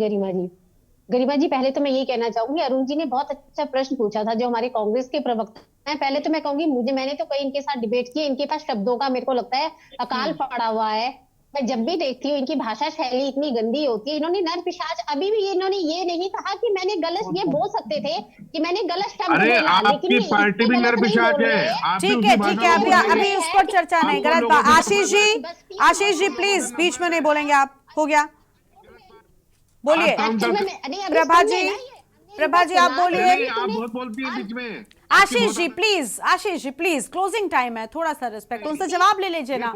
गरिमा जी, पहले तो मैं ये कहना चाहूंगी, अरुण जी ने बहुत अच्छा प्रश्न पूछा था जो हमारे कांग्रेस के प्रवक्ता हैं। पहले तो मैं कहूंगी, मैंने तो कई इनके साथ डिबेट की, इनके पास शब्दों का मेरे को लगता है अकाल पड़ा हुआ है। मैं जब भी देखती हूँ इनकी भाषा शैली इतनी गंदी होती है। इन्होंने नर पिशाच, अभी भी इन्होंने ये नहीं कहा कि मैंने गलत, ये बोल सकते थे कि मैंने गलत शब्द बोला, आपकी पार्टी भी नर पिशाच है। ठीक है, अभी उस पर चर्चा नहीं। गलत बात। आशीष जी प्लीज बीच में नहीं बोलेंगे आप। हो गया, बोलिए। प्रभा जी आप बोलिए। आप बहुत बोलती है बीच में। Ashish ji please, closing time है, थोड़ा सा रिस्पेक्ट। उनसे जवाब ले लीजिए ना,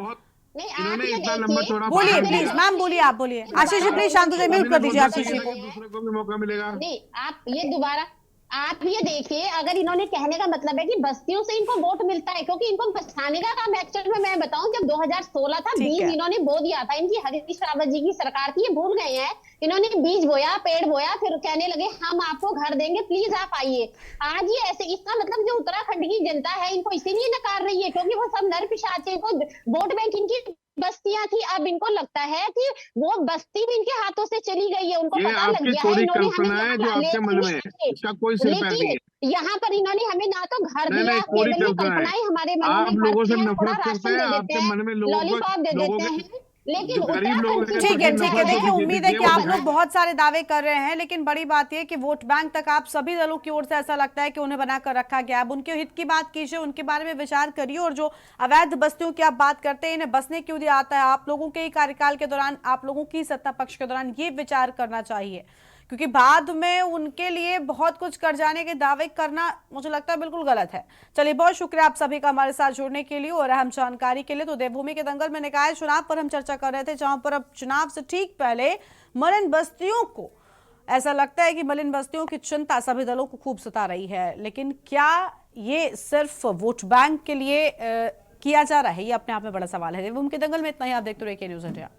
नहीं, आप इन्होंने ये इतना देखिए, लंबा चौड़ा बोलिए भाषण प्लीज दिया। मैम, बोलिए, आप बोलिए। आशीष जी प्लीज शांत हो जाइए, म्यूट कर दीजिए आशीष जी को। दूसरे को भी मौका मिलेगा। नहीं, आप ये देखिए, अगर इन्होंने कहने का मतलब है कि बस्तियों से इनको वोट मिलता है, क्योंकि इनको बचाने का काम एक्चुअल में मैं बताऊं, जब 2016 था, ठीक बीज है। इन्होंने बो दिया था, इनकी हरीश रावत जी की सरकार थी, ये भूल गए हैं। इन्होंने बीज बोया, पेड़ बोया, फिर कहने लगे हम आपको घर देंगे, प्लीज आप आइए। आज ये ऐसे, इसका मतलब जो उत्तराखंड की जनता है इनको इसीलिए नकार रही है क्योंकि वो सब नर पिशाचे को वोट बैंक इनकी बस्तियां थी। अब इनको लगता है कि वो बस्ती भी इनके हाथों से चली गई है, उनको ये पता लग आपकी गया है। थोड़ी इन्होंने कल्पना हमें है जो यहाँ आपके मन में है, इसका कोई सिर पैर नहीं है। लेकिन यहाँ पर इन्होंने हमें ना तो घर नहीं दिया, नहीं, कोरी केवल ये कल्पना है। कल्पनाएं हमारे मनों आप में लोगों भरते से हैं, थोड़ा नफरत करते राशन हैं, दे आपके देते मन में हैं, लोगों लॉलीपॉप दे लोगों देते के हैं, लेकिन जो गरीब लोग उत्तराखंड हैं, की ठीक है, ठीक है। नफरत देखिए, होगी, उम्मीद है कि वो आप दिखाएं। लोग बहुत सारे दावे कर रहे हैं, लेकिन बड़ी बात यह है कि वोट बैंक तक आप सभी दलों की ओर से ऐसा लगता है कि उन्हें बनाकर रखा गया। अब उनके हित की बात कीजिए, उनके बारे में विचार करिए, और जो अवैध बस्तियों की आप बात करते हैं, इन्हें बसने क्यों दिया जाता है, आप लोगों के कार्यकाल के दौरान, आप लोगों की सत्ता पक्ष के दौरान ये विचार करना चाहिए, क्योंकि बाद में उनके लिए बहुत कुछ कर जाने के दावे करना मुझे लगता है बिल्कुल गलत है। चलिए, बहुत शुक्रिया आप सभी का हमारे साथ जुड़ने के लिए और अहम जानकारी के लिए। तो देवभूमि के दंगल में निकाय चुनाव पर हम चर्चा कर रहे थे, जहां पर अब चुनाव से ठीक पहले मलिन बस्तियों को, ऐसा लगता है कि मलिन बस्तियों की चिंता सभी दलों को खूब सता रही है। लेकिन क्या ये सिर्फ वोट बैंक के लिए किया जा रहा है, ये अपने आप में बड़ा सवाल है। देवभूमि के दंगल में इतना ही। आप देखते रहिए के न्यूज़ इंडिया।